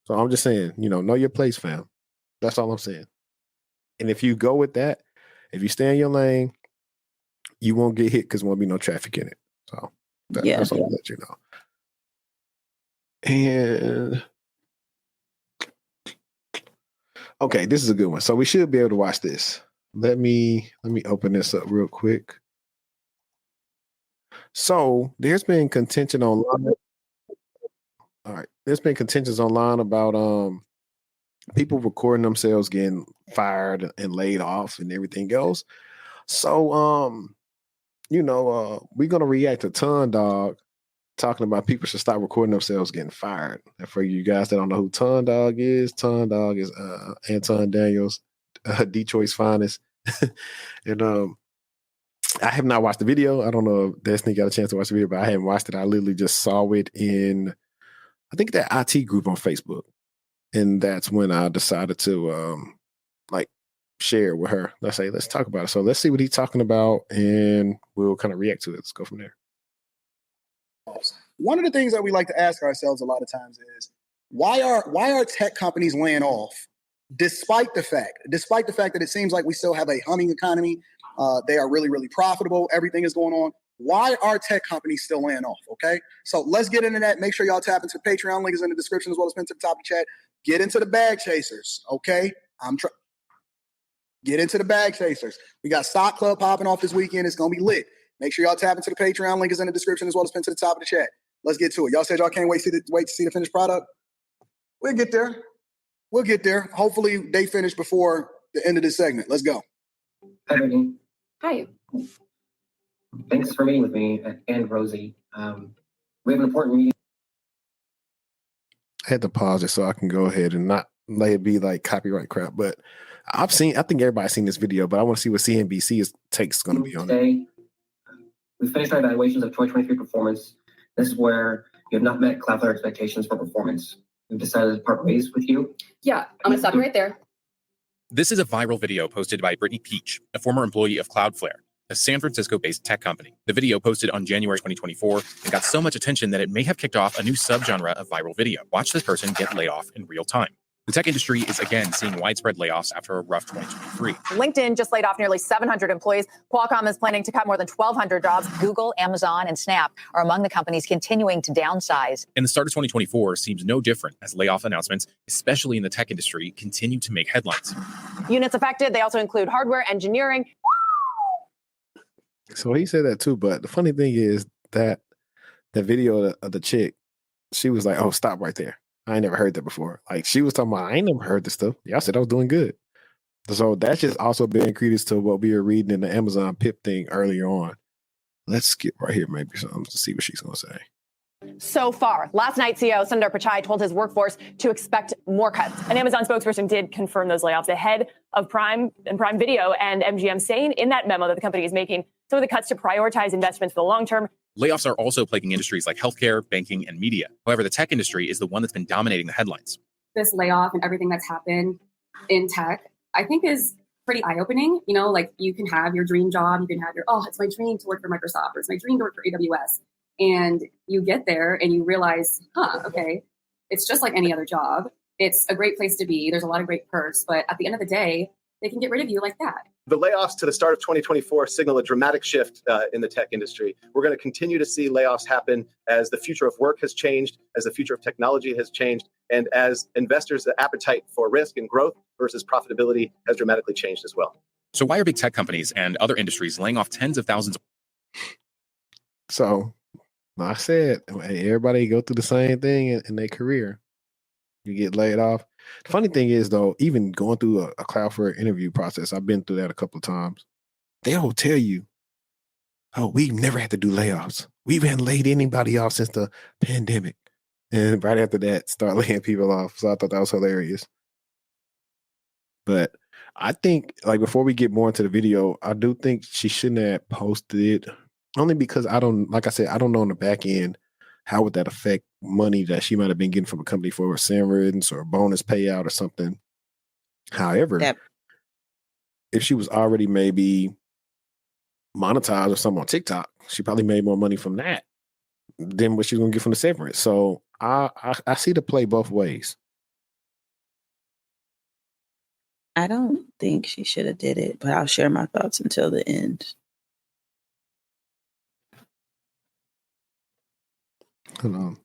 So I'm just saying, know your place, fam. That's all I'm saying. And if you go with that, if you stay in your lane, you won't get hit because there won't be no traffic in it. So that's all I'll let you know. And okay, this is a good one. So we should be able to watch this. Let me open this up real quick. So there's been contention online. All right. There's been contentions online about people recording themselves getting fired and laid off and everything else. So we're gonna react to Ton Dog talking about people should stop recording themselves getting fired. And for you guys that don't know who Ton Dog is Anton Daniels, Detroit's finest. And I have not watched the video. I don't know if Destiny got a chance to watch the video, but I haven't watched it. I literally just saw it in, I think, that IT group on Facebook. And that's when I decided to share it with her. Let's talk about it. So let's see what he's talking about and we'll kind of react to it. Let's go from there. One of the things that we like to ask ourselves a lot of times is why are tech companies laying off despite the fact that it seems like we still have a humming economy. They are really, really profitable. Everything is going on. Why are tech companies still laying off? Okay. So let's get into that. Make sure y'all tap into the Patreon link is in the description as well as pinned to the top of the chat. Get into the bag chasers. Okay. Get into the bag chasers. We got Stock Club popping off this weekend. It's going to be lit. Make sure y'all tap into the Patreon link is in the description as well as pinned to the top of the chat. Let's get to it. Y'all said y'all can't wait to see the finished product. We'll get there. Hopefully they finish before the end of this segment. Let's go. Hi, Brittany. Hi. Thanks for meeting with me and Rosie. We have an important meeting. I had to pause it so I can go ahead and not let it be like copyright crap. But I think everybody's seen this video, but I want to see what CNBC's take's going to be on it. We finished our evaluations of 2023 performance. This is where you have not met Cloudflare expectations for performance. We've decided to part ways with you. Yeah, I'm going to stop you right there. This is a viral video posted by Brittany Peach, a former employee of Cloudflare, a San Francisco-based tech company. The video posted on January 2024 and got so much attention that it may have kicked off a new subgenre of viral video. Watch this person get laid off in real time. The tech industry is again seeing widespread layoffs after a rough 2023. LinkedIn just laid off nearly 700 employees. Qualcomm is planning to cut more than 1,200 jobs. Google, Amazon, and Snap are among the companies continuing to downsize. And the start of 2024 seems no different as layoff announcements, especially in the tech industry, continue to make headlines. Units affected, they also include hardware, engineering. So he said that too, but the funny thing is that the video of the chick, she was like, "Oh, stop right there. I ain't never heard that before." Like she was talking about, I ain't never heard this stuff. Y'all said I was doing good. So that's just also being credence to what we were reading in the Amazon PIP thing earlier on. Let's skip right here, maybe something to see what she's going to say. So far, last night, CEO Sundar Pichai told his workforce to expect more cuts. An Amazon spokesperson did confirm those layoffs ahead of Prime Video and MGM, saying in that memo that the company is making some of the cuts to prioritize investments for the long term. Layoffs are also plaguing industries like healthcare, banking, and media. However, the tech industry is the one that's been dominating the headlines. This layoff and everything that's happened in tech, I think is pretty eye-opening. You know, like you can have your dream job, you can have your, it's my dream to work for Microsoft, or it's my dream to work for AWS. And you get there and you realize, okay, it's just like any other job. It's a great place to be. There's a lot of great perks, but at the end of the day, they can get rid of you like that. The layoffs to the start of 2024 signal a dramatic shift in the tech industry. We're going to continue to see layoffs happen as the future of work has changed, as the future of technology has changed, and as investors' appetite for risk and growth versus profitability has dramatically changed as well. So why are big tech companies and other industries laying off tens of thousands? So, like I said, everybody go through the same thing in their career. You get laid off. The funny thing is, though, even going through a Cloudflare interview process, I've been through that a couple of times. They'll tell you, "Oh, we've never had to do layoffs. We haven't laid anybody off since the pandemic." And right after that, start laying people off. So I thought that was hilarious. But I think, like, before we get more into the video, I do think she shouldn't have posted it, only because I don't know on the back end how would that affect money that she might have been getting from a company for a severance or a bonus payout or something. However, if she was already maybe monetized or something on TikTok, she probably made more money from that than what she's going to get from the severance. So I see the play both ways. I don't think she should have did it, but I'll share my thoughts until the end. Hold on.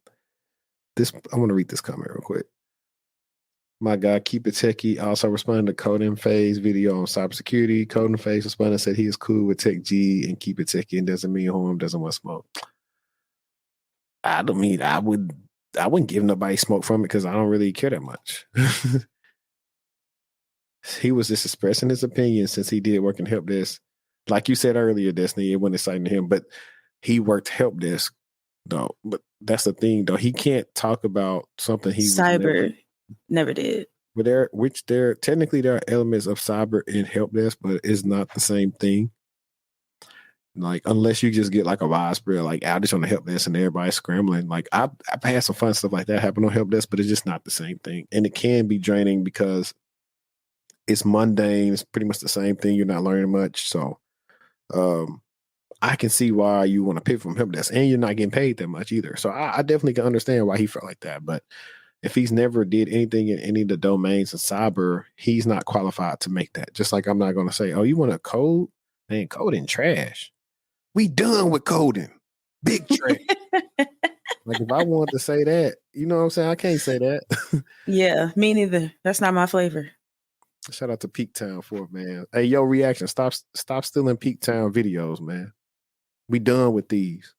I want to read this comment real quick. My guy, Keep It Techie, also responded to Coding Phase video on cybersecurity. Coding Phase responded and said he is cool with Tech G and Keep It Techie and doesn't mean harm, doesn't want smoke. I wouldn't give nobody smoke from it because I don't really care that much. He was just expressing his opinion since he did work in help desk. Like you said earlier, Destiny, it wasn't exciting to him, but he worked help desk though. But that's the thing though. He can't talk about something he never did. But technically there are elements of cyber in help desk, but it's not the same thing. Like, unless you just get like a widespread like outage on the help desk and everybody's scrambling. Like I've had some fun stuff like that happen on help desk, but it's just not the same thing. And it can be draining because it's mundane. It's pretty much the same thing. You're not learning much. So I can see why you want to pivot from help desk, and you're not getting paid that much either. So I definitely can understand why he felt like that. But if he's never did anything in any of the domains of cyber, he's not qualified to make that. Just like I'm not going to say, "Oh, you want to code? Man, coding trash. We done with coding. Big trash." Like, if I wanted to say that, you know what I'm saying? I can't say that. Yeah, me neither. That's not my flavor. Shout out to Peak Town for it, man. Hey, yo, reaction. Stop stealing Peak Town videos, man. We done with these.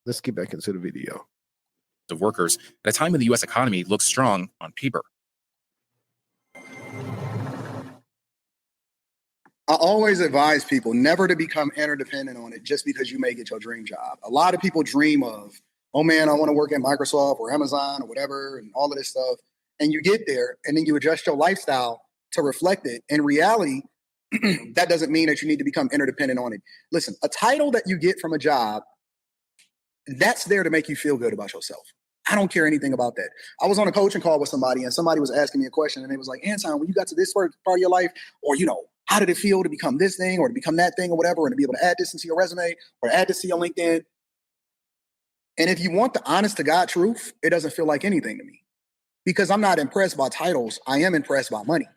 Let's get back into the video. Of workers at a time when the U.S. economy looks strong on paper. I always advise people never to become interdependent on it just because you may get your dream job. A lot of people dream of, oh man, I want to work at Microsoft or Amazon or whatever and all of this stuff. And you get there and then you adjust your lifestyle to reflect it. In reality, that doesn't mean that you need to become interdependent on it. Listen, a title that you get from a job, that's there to make you feel good about yourself. I don't care anything about that. I was on a coaching call with somebody and somebody was asking me a question and they was like, Anton, when you got to this part of your life, or, how did it feel to become this thing or to become that thing or whatever, and to be able to add this into your resume or add this to your LinkedIn? And if you want the honest to God truth, it doesn't feel like anything to me because I'm not impressed by titles. I am impressed by money.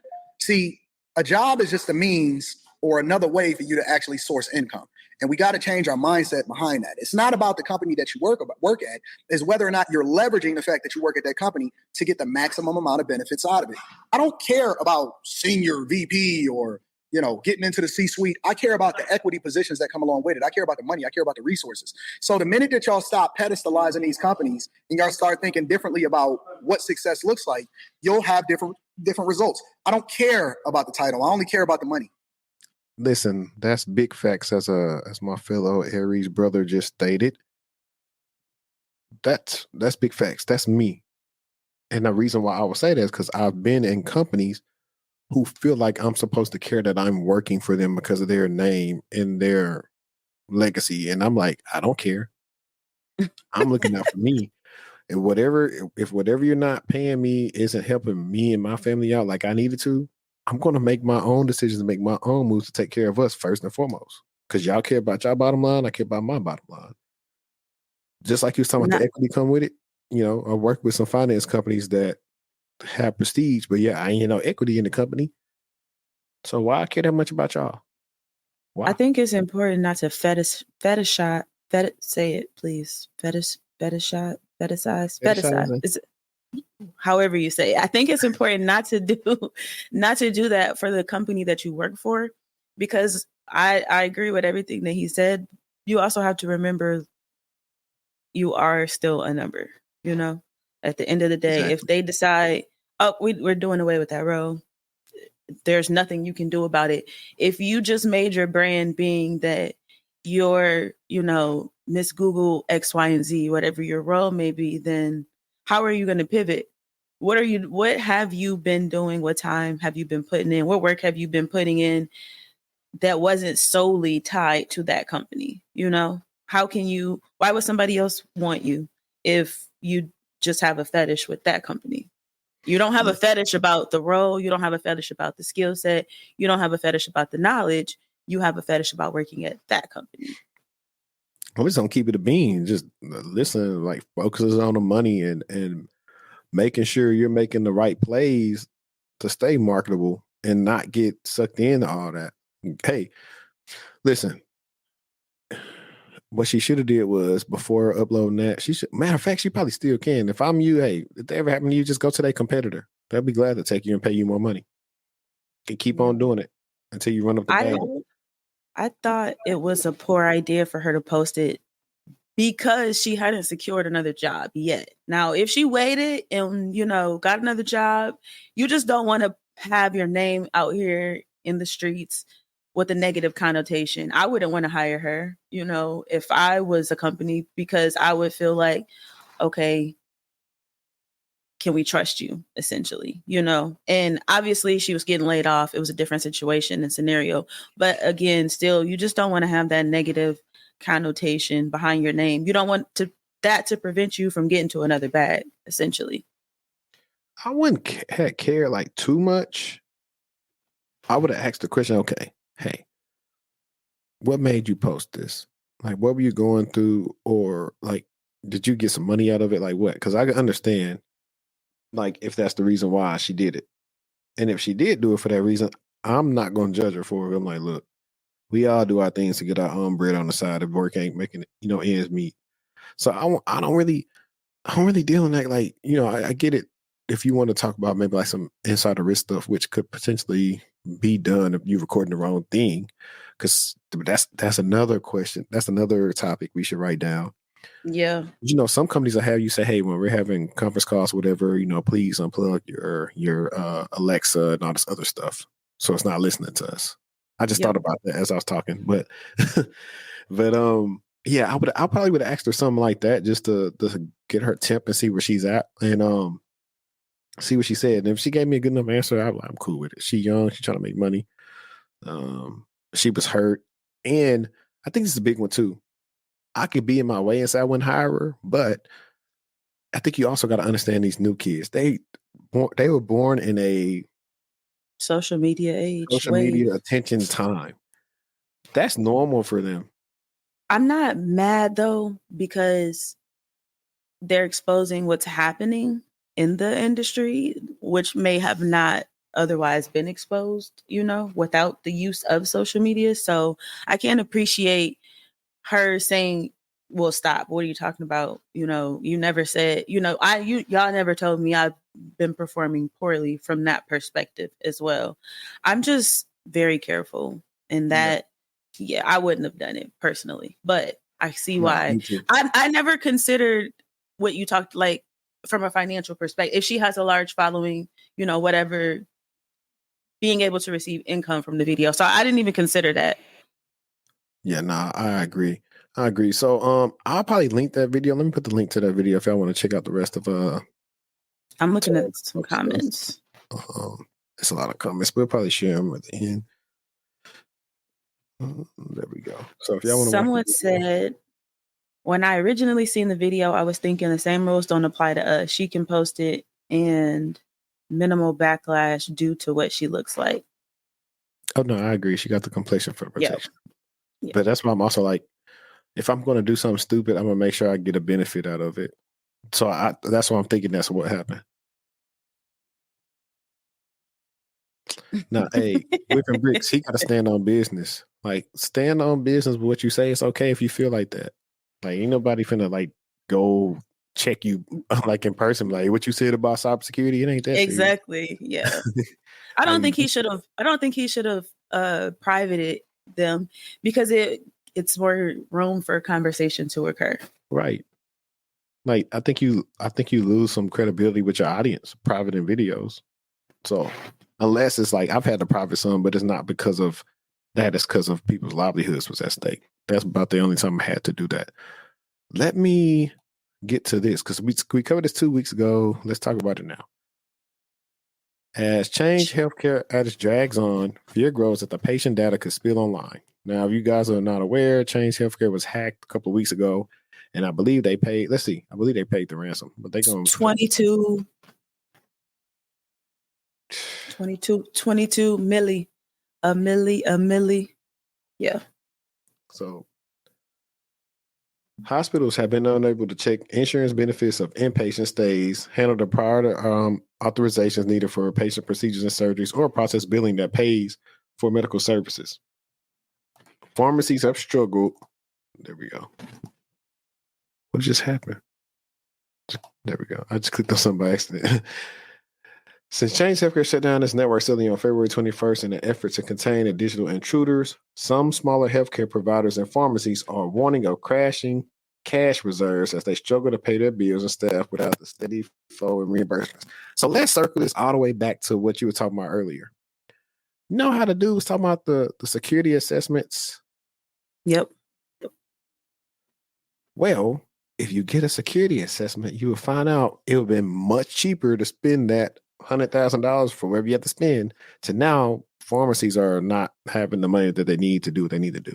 See, a job is just a means or another way for you to actually source income. And we got to change our mindset behind that. It's not about the company that you work at, is whether or not you're leveraging the fact that you work at that company to get the maximum amount of benefits out of it. I don't care about senior VP or, getting into the C-suite. I care about the equity positions that come along with it. I care about the money. I care about the resources. So the minute that y'all stop pedestalizing these companies and y'all start thinking differently about what success looks like, you'll have different results. I don't care about the title. I only care about the money. Listen, that's big facts, as my fellow Aries brother just stated. That's big facts. That's me. And the reason why I would say that is because I've been in companies who feel like I'm supposed to care that I'm working for them because of their name and their legacy. And I'm like, I don't care. I'm looking out for me. And if whatever you're not paying me isn't helping me and my family out like I needed to, I'm going to make my own decisions and make my own moves to take care of us first and foremost. Because y'all care about y'all bottom line, I care about my bottom line. Just like you was talking about Not, the equity come with it. I work with some finance companies that have prestige, but yeah, I ain't no equity in the company. So why I care that much about y'all? Why? I think it's important not to fetishize. Say it, please. Fetishize. Fetishizing. It's, however you say it. I think it's important not to do that for the company that you work for, because I agree with everything that he said. You also have to remember you are still a number. At the end of the day, Exactly. if they decide, oh, we're doing away with that role, there's nothing you can do about it. If you just made your brand being that you're, Miss Google X, Y, and Z, whatever your role may be, then how are you going to pivot? What have you been doing? What time have you been putting in? What work have you been putting in that wasn't solely tied to that company? Why would somebody else want you if you just have a fetish with that company? You don't have a fetish about the role. You don't have a fetish about the skill set. You don't have a fetish about the knowledge. You have a fetish about working at that company. I'm just gonna keep it a bean. Just listen, like focuses on the money and making sure you're making the right plays to stay marketable and not get sucked into all that. Hey, listen. What she should have did was before uploading that, matter of fact, she probably still can. If I'm you, hey, if that ever happened to you, just go to their competitor. They'll be glad to take you and pay you more money. And keep on doing it until you run up the bag. I thought it was a poor idea for her to post it because she hadn't secured another job yet. Now, if she waited and, got another job, you just don't want to have your name out here in the streets with a negative connotation. I wouldn't want to hire her, if I was a company, because I would feel like, okay, can we trust you, essentially, and obviously she was getting laid off. It was a different situation and scenario, but again, still, you just don't want to have that negative connotation behind your name. You don't want that to prevent you from getting to another bag, essentially. I wouldn't care like too much. I would have asked the question, okay, hey, what made you post this? Like, what were you going through? Or like, did you get some money out of it? Like what? Because I can understand like if that's the reason why she did it. And if she did do it for that reason, I'm not going to judge her for it. I'm like, look, we all do our things to get our own bread on the side if work ain't making it, ends meet. So I don't really deal in that. Like, I get it. If you want to talk about maybe like some insider risk stuff, which could potentially be done if you're recording the wrong thing, because that's another question. That's another topic we should write down. Yeah. Some companies will have you say, hey, when we're having conference calls, whatever, please unplug your Alexa and all this other stuff. So it's not listening to us. I just thought about that as I was talking, but yeah, I probably would have asked her something like that just to get her temp and see where she's at and see what she said. And if she gave me a good enough answer, I'm cool with it. She young, she's trying to make money. She was hurt, and I think this is a big one too. I could be in my way and say I wouldn't hire her, but I think you also got to understand these new kids. They were born in a social media age, media attention time. That's normal for them. I'm not mad though, because they're exposing what's happening in the industry, which may have not otherwise been exposed, without the use of social media. So I can appreciate her saying, well, stop. What are you talking about? You never said, y'all never told me I've been performing poorly from that perspective as well. I'm just very careful in that. Yeah, I wouldn't have done it personally, but I see why. I never considered what you talked like from a financial perspective. If she has a large following, whatever, being able to receive income from the video. So I didn't even consider that. Yeah, I agree. So I'll probably link that video. Let me put the link to that video if y'all want to check out the rest of I'm looking at some comments. There's a lot of comments. We'll probably share them at the end. There we go. So if y'all want to someone said when I originally seen the video, I was thinking the same rules don't apply to us. She can post it and minimal backlash due to what she looks like. Oh no, I agree. She got the complexion for the protection. Yeah. But that's why I'm also like, if I'm going to do something stupid, I'm going to make sure I get a benefit out of it. So that's why I'm thinking that's what happened. Now, hey, whipping bricks, he got to stand on business. Like, stand on business with what you say. It's okay if you feel like that. Like, ain't nobody finna like go check you like in person. Like, what you said about cybersecurity, it ain't that exactly. Yeah. I don't think he should have. I don't think he should have privated them because it's more room for conversation to occur. Right. Like, I think you lose some credibility with your audience, private in videos. So unless it's like I've had to private some, but it's not because of that. It's because of people's livelihoods was at stake. That's about the only time I had to do that. Let me get to this because we covered this 2 weeks ago. Let's talk about it now. As Change Healthcare Outage drags on, fear grows that the patient data could spill online. Now, if you guys are not aware, Change Healthcare was hacked a couple of weeks ago, and I believe they paid. Let's see, I believe they paid the ransom, but they going 22 milli, a milli. Yeah. So hospitals have been unable to check insurance benefits of inpatient stays, handle the prior authorizations needed for patient procedures and surgeries, or process billing that pays for medical services. Pharmacies have struggled. There we go. What just happened? There we go. I just clicked on something by accident. Since Change Healthcare shut down its network suddenly on February 21st in an effort to contain the digital intruders, some smaller healthcare providers and pharmacies are warning of crashing cash reserves as they struggle to pay their bills and staff without the steady flow and reimbursements. So let's circle this all the way back to what you were talking about earlier. You know how the dude was talking about the security assessments? Yep. Well, if you get a security assessment, you will find out it would have been much cheaper to spend that $100,000 for wherever you have to spend to now pharmacies are not having the money that they need to do what they need to do.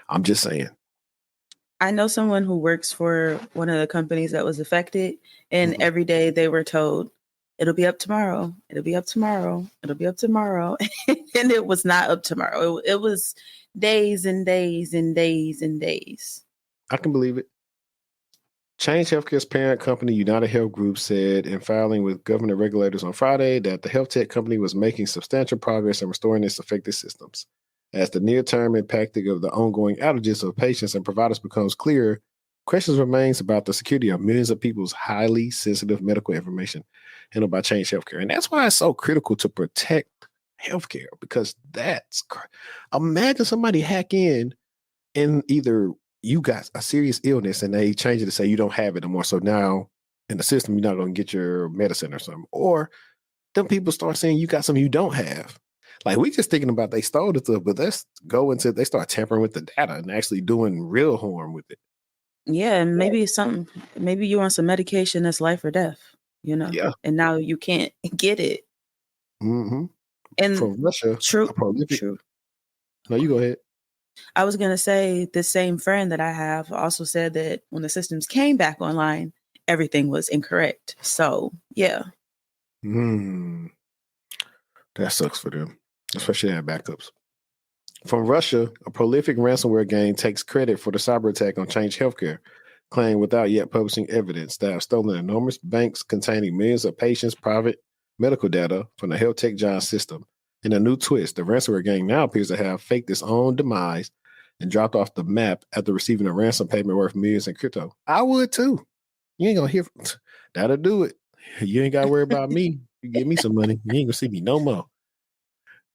I'm just saying. I know someone who works for one of the companies that was affected, and every day they were told, it'll be up tomorrow. It'll be up tomorrow. It'll be up tomorrow. And it was not up tomorrow. It was days and days and days and days. I can believe it. Change Healthcare's parent company, United Health Group, said in filing with government regulators on Friday that the health tech company was making substantial progress in restoring its affected systems. As the near-term impact of the ongoing outages of patients and providers becomes clearer, questions remain about the security of millions of people's highly sensitive medical information handled by Change Healthcare. And that's why it's so critical to protect healthcare, because imagine somebody hack in and either you got a serious illness and they change it to say you don't have it anymore. So now in the system, you're not going to get your medicine or something. Or then people start saying you got something you don't have. Like, we just thinking about they stole the stuff, but let's go into they start tampering with the data and actually doing real harm with it. Yeah, and maybe maybe you're on some medication that's life or death, Yeah. and now you can't get it. Mm-hmm. And from Russia, true. No, you go ahead. I was going to say the same friend that I have also said that when the systems came back online, everything was incorrect. So, yeah. That sucks for them, especially at backups. From Russia, a prolific ransomware gang takes credit for the cyber attack on Change Healthcare, claiming without yet publishing evidence that have stolen enormous banks containing millions of patients' private medical data from the health tech giant system. In a new twist, the ransomware gang now appears to have faked its own demise and dropped off the map after receiving a ransom payment worth millions in crypto. I would too. You ain't gonna hear that'll do it. You ain't gotta worry about me. You give me some money, you ain't gonna see me no more.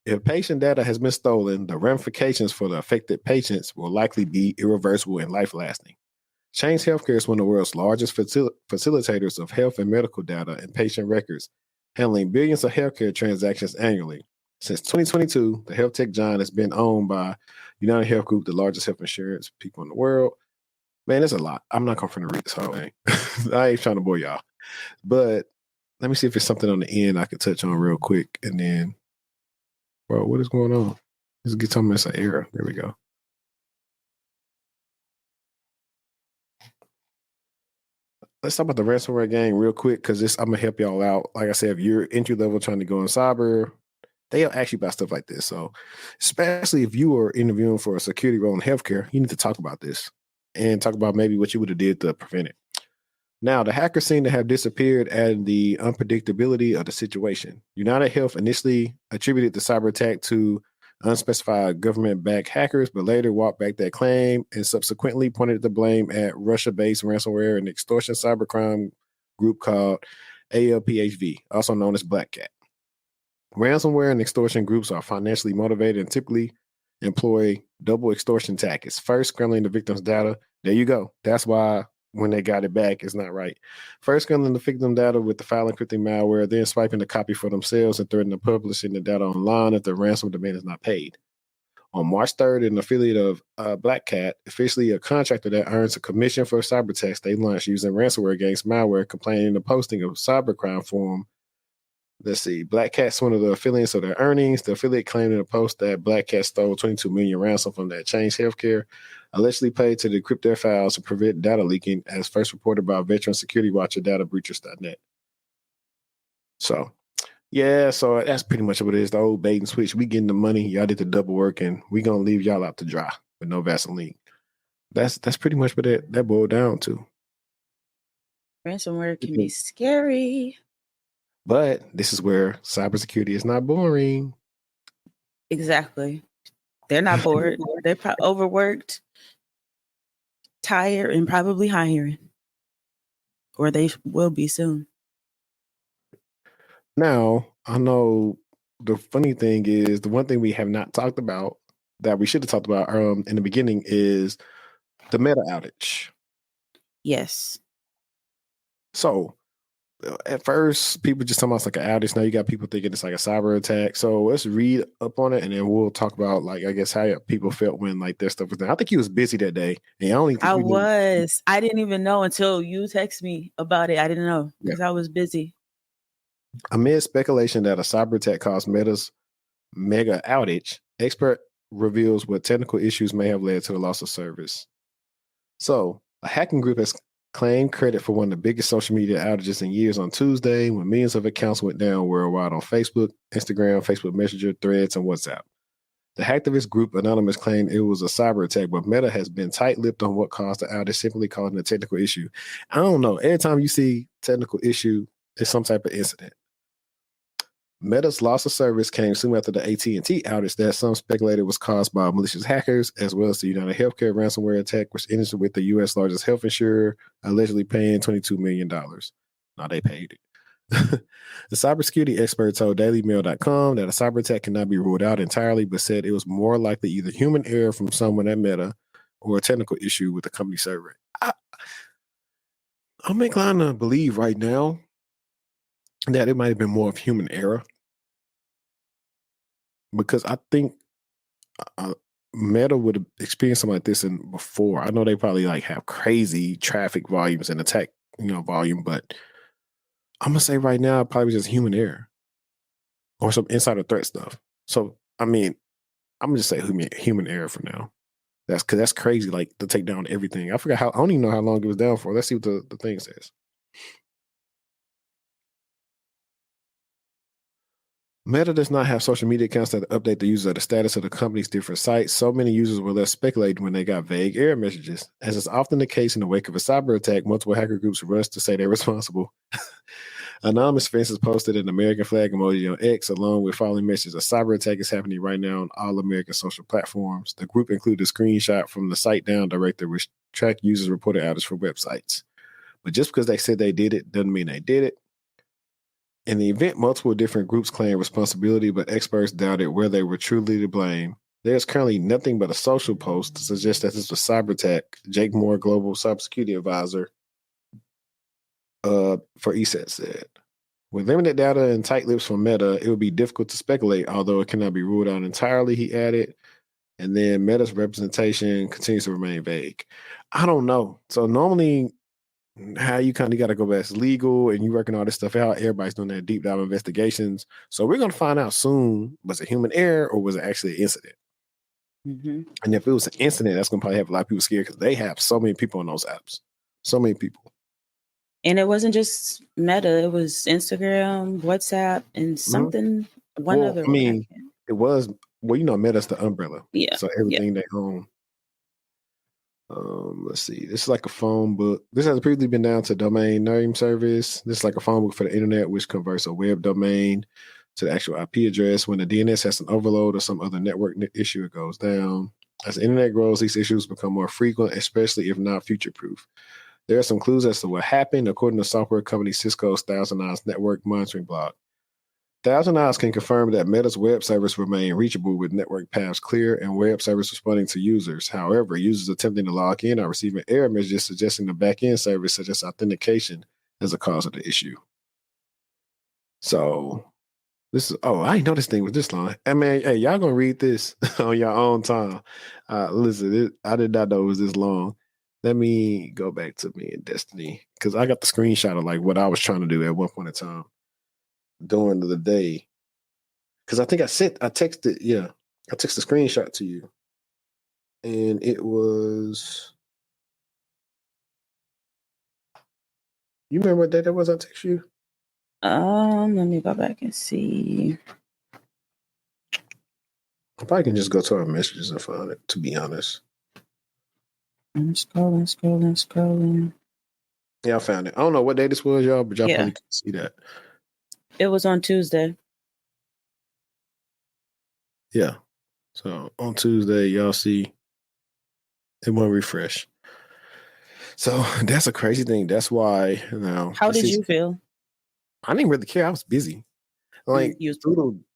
If patient data has been stolen, the ramifications for the affected patients will likely be irreversible and life-lasting. Change Healthcare is one of the world's largest facilitators of health and medical data and patient records, handling billions of healthcare transactions annually. Since 2022, the health tech giant has been owned by United Health Group, the largest health insurance people in the world. Man, there's a lot. I'm not going to read this whole thing. I ain't trying to bore y'all. But let me see if there's something on the end I could touch on real quick. And then, bro, what is going on? Let's get something that's an error. There we go. let's talk about the ransomware game real quick because I'm gonna help y'all out. Like I said, if you're entry level trying to go in cyber, they'll ask you about stuff like this. So, especially if you are interviewing for a security role in healthcare, you need to talk about this and talk about maybe what you would have did to prevent it. Now, the hackers seem to have disappeared at the unpredictability of the situation. United Health initially attributed the cyber attack to unspecified government-backed hackers, but later walked back that claim and subsequently pointed the blame at Russia-based ransomware and extortion cybercrime group called ALPHV, also known as Black Cat. Ransomware and extortion groups are financially motivated and typically employ double extortion tactics. First, scrambling the victim's data. There you go. That's why when they got it back, it's not right. First, scrambling the victim data with the file encrypting malware, then swiping the copy for themselves and threatening to publishing the data online if the ransom demand is not paid. On March 3rd, an affiliate of Black Cat, officially a contractor that earns a commission for cyber attacks, they launched using ransomware against malware, complaining the posting of cybercrime forum. Let's see. Black Cat's one of the affiliates of their earnings. The affiliate claimed in a post that Black Cat stole 22 million ransom from that Change Healthcare, allegedly paid to decrypt their files to prevent data leaking, as first reported by veteran security watcher databreachers.net. So, yeah, so that's pretty much what it is. The old bait and switch. We getting the money. Y'all did the double work, and we gonna leave y'all out to dry with no Vaseline. That's pretty much what that boiled down to. Ransomware can be scary. But this is where cybersecurity is not boring. Exactly. They're not bored. They're overworked, tired, and probably hiring. Or they will be soon. Now, I know the funny thing is the one thing we have not talked about that we should have talked about in the beginning is the Meta outage. Yes. So at first, people just talking about it's like an outage. Now you got people thinking it's like a cyber attack. So let's read up on it, and then we'll talk about, like, I guess how people felt when like their stuff was done. I think he was busy that day, and I didn't even know until you texted me about it. I didn't know because I was busy. Amid speculation that a cyber attack caused Meta's mega outage, expert reveals what technical issues may have led to the loss of service. So, a hacking group has claimed credit for one of the biggest social media outages in years on Tuesday, when millions of accounts went down worldwide on Facebook, Instagram, Facebook Messenger, Threads, and WhatsApp. The hacktivist group Anonymous claimed it was a cyber attack, but Meta has been tight-lipped on what caused the outage, simply calling it a technical issue. I don't know. Every time you see technical issue, it's some type of incident. Meta's loss of service came soon after the AT&T outage that some speculated was caused by malicious hackers, as well as the United Healthcare ransomware attack, which ended with the U.S. largest health insurer allegedly paying $22 million. Now they paid it. The cybersecurity expert told dailymail.com that a cyber attack cannot be ruled out entirely, but said it was more likely either human error from someone at Meta or a technical issue with the company server. I'm inclined to believe right now that it might have been more of human error, because I think Meta would have experienced something like this before. I know they probably like have crazy traffic volumes and attack, volume, but I'm gonna say right now it probably was just human error or some insider threat stuff. So I mean, I'm gonna just say human error for now. That's crazy, like to take down everything. I don't even know how long it was down for. Let's see what the thing says. Meta does not have social media accounts that update the user of the status of the company's different sites. So many users were left speculating when they got vague error messages. As is often the case in the wake of a cyber attack, multiple hacker groups rush to say they're responsible. Anonymous fences posted an American flag emoji on X along with following message: a cyber attack is happening right now on all American social platforms. The group included a screenshot from the site down director, which tracked users reported outage for websites. But just because they said they did it doesn't mean they did it. In the event, multiple different groups claim responsibility, but experts doubted where they were truly to blame. There's currently nothing but a social post to suggest that this was a cyber attack. Jake Moore, global cybersecurity advisor for ESET, said. With limited data and tight lips from Meta, it would be difficult to speculate, although it cannot be ruled out entirely, he added. And then Meta's representation continues to remain vague. I don't know. So normally, how you kind of got to go back to legal and you working all this stuff out. Everybody's doing their deep dive investigations. So we're going to find out soon, was it human error or was it actually an incident? Mm-hmm. And if it was an incident, that's going to probably have a lot of people scared because they have so many people on those apps. So many people. And it wasn't just Meta; it was Instagram, WhatsApp, and something. One Well, other I one. mean, it was Meta's the umbrella. Yeah. So everything they own. Let's see. This is like a phone book. This has previously been down to domain name service. This is like a phone book for the internet, which converts a web domain to the actual IP address. When the DNS has an overload or some other network issue, it goes down. As the internet grows, these issues become more frequent, especially if not future-proof. There are some clues as to what happened, according to software company Cisco's Thousand Eyes network monitoring blog. Thousand Eyes can confirm that Meta's web service remain reachable with network paths clear and web service responding to users. However, users attempting to log in are receiving error messages suggesting the back-end service, such as authentication, as a cause of the issue. So this is, I didn't know this thing was this long. I mean, hey, y'all gonna read this on your own time. Listen, I did not know it was this long. Let me go back to me and Destiny, because I got the screenshot of like what I was trying to do at one point in time during the day. Because I think I texted the screenshot to you. And it was, you remember what day that was I text you? Let me go back and see. I probably can just go to our messages and find it, to be honest. I'm scrolling. Yeah, I found it. I don't know what day this was, y'all, but y'all probably can see that. It was on Tuesday. Yeah. So on Tuesday, y'all see it won't refresh. So that's a crazy thing. That's why now. How did you feel? I didn't really care. I was busy. Like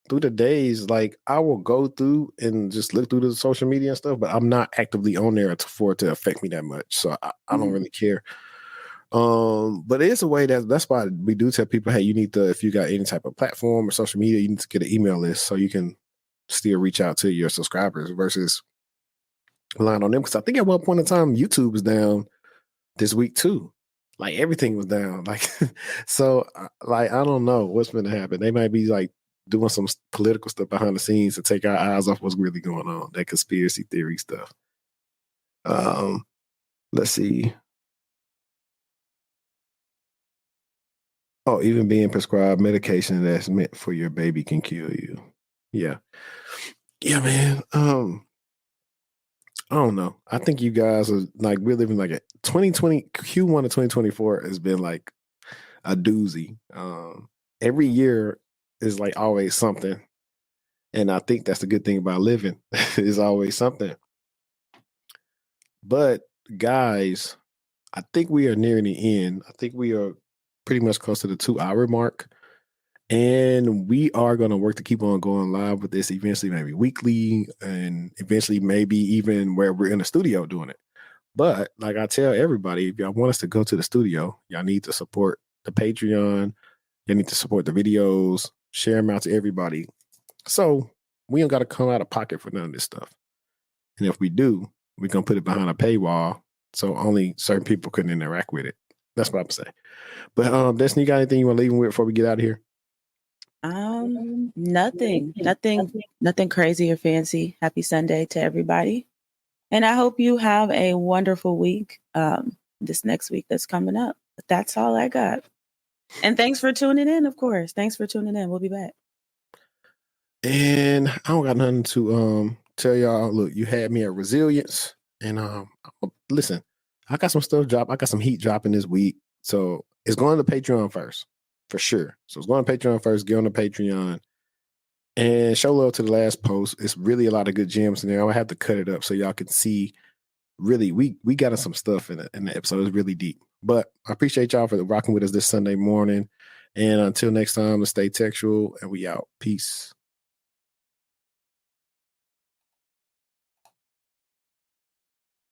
through the days, like I will go through and just look through the social media and stuff, but I'm not actively on there for it to affect me that much. So I don't really care. But it is a way that's why we do tell people, hey, you need to, if you got any type of platform or social media, you need to get an email list so you can still reach out to your subscribers versus relying on them. Because I think at one point in time, YouTube was down this week too. Like everything was down. Like, so like, I don't know what's going to happen. They might be like doing some political stuff behind the scenes to take our eyes off what's really going on, that conspiracy theory stuff. Let's see. Oh, even being prescribed medication that's meant for your baby can kill you. Yeah. Yeah, man. I don't know. I think you guys are like, we're living like a 2020 Q1 of 2024 has been like a doozy. Every year is like always something. And I think that's the good thing about living. Is always something. But guys, I think we are nearing the end. I think we are pretty much close to the 2-hour mark. And we are going to work to keep on going live with this eventually, maybe weekly, and eventually maybe even where we're in the studio doing it. But like I tell everybody, if y'all want us to go to the studio, y'all need to support the Patreon. You need to support the videos, share them out to everybody. So we don't got to come out of pocket for none of this stuff. And if we do, we're going to put it behind a paywall so only certain people can interact with it. That's what I'm saying. But Destiny, you got anything you want to leave with before we get out of here? Nothing crazy or fancy. Happy Sunday to everybody. And I hope you have a wonderful week. This next week that's coming up. But that's all I got. And thanks for tuning in, of course. Thanks for tuning in. We'll be back. And I don't got nothing to tell y'all. Look, you had me at resilience. And listen, I got some stuff drop. I got some heat dropping this week. So it's going to Patreon first, for sure. So it's going to Patreon first. Get on the Patreon and show love to the last post. It's really a lot of good gems in there. I'll have to cut it up so y'all can see. Really, we got some stuff in the episode. It's really deep. But I appreciate y'all for rocking with us this Sunday morning. And until next time, let's stay textual and we out. Peace.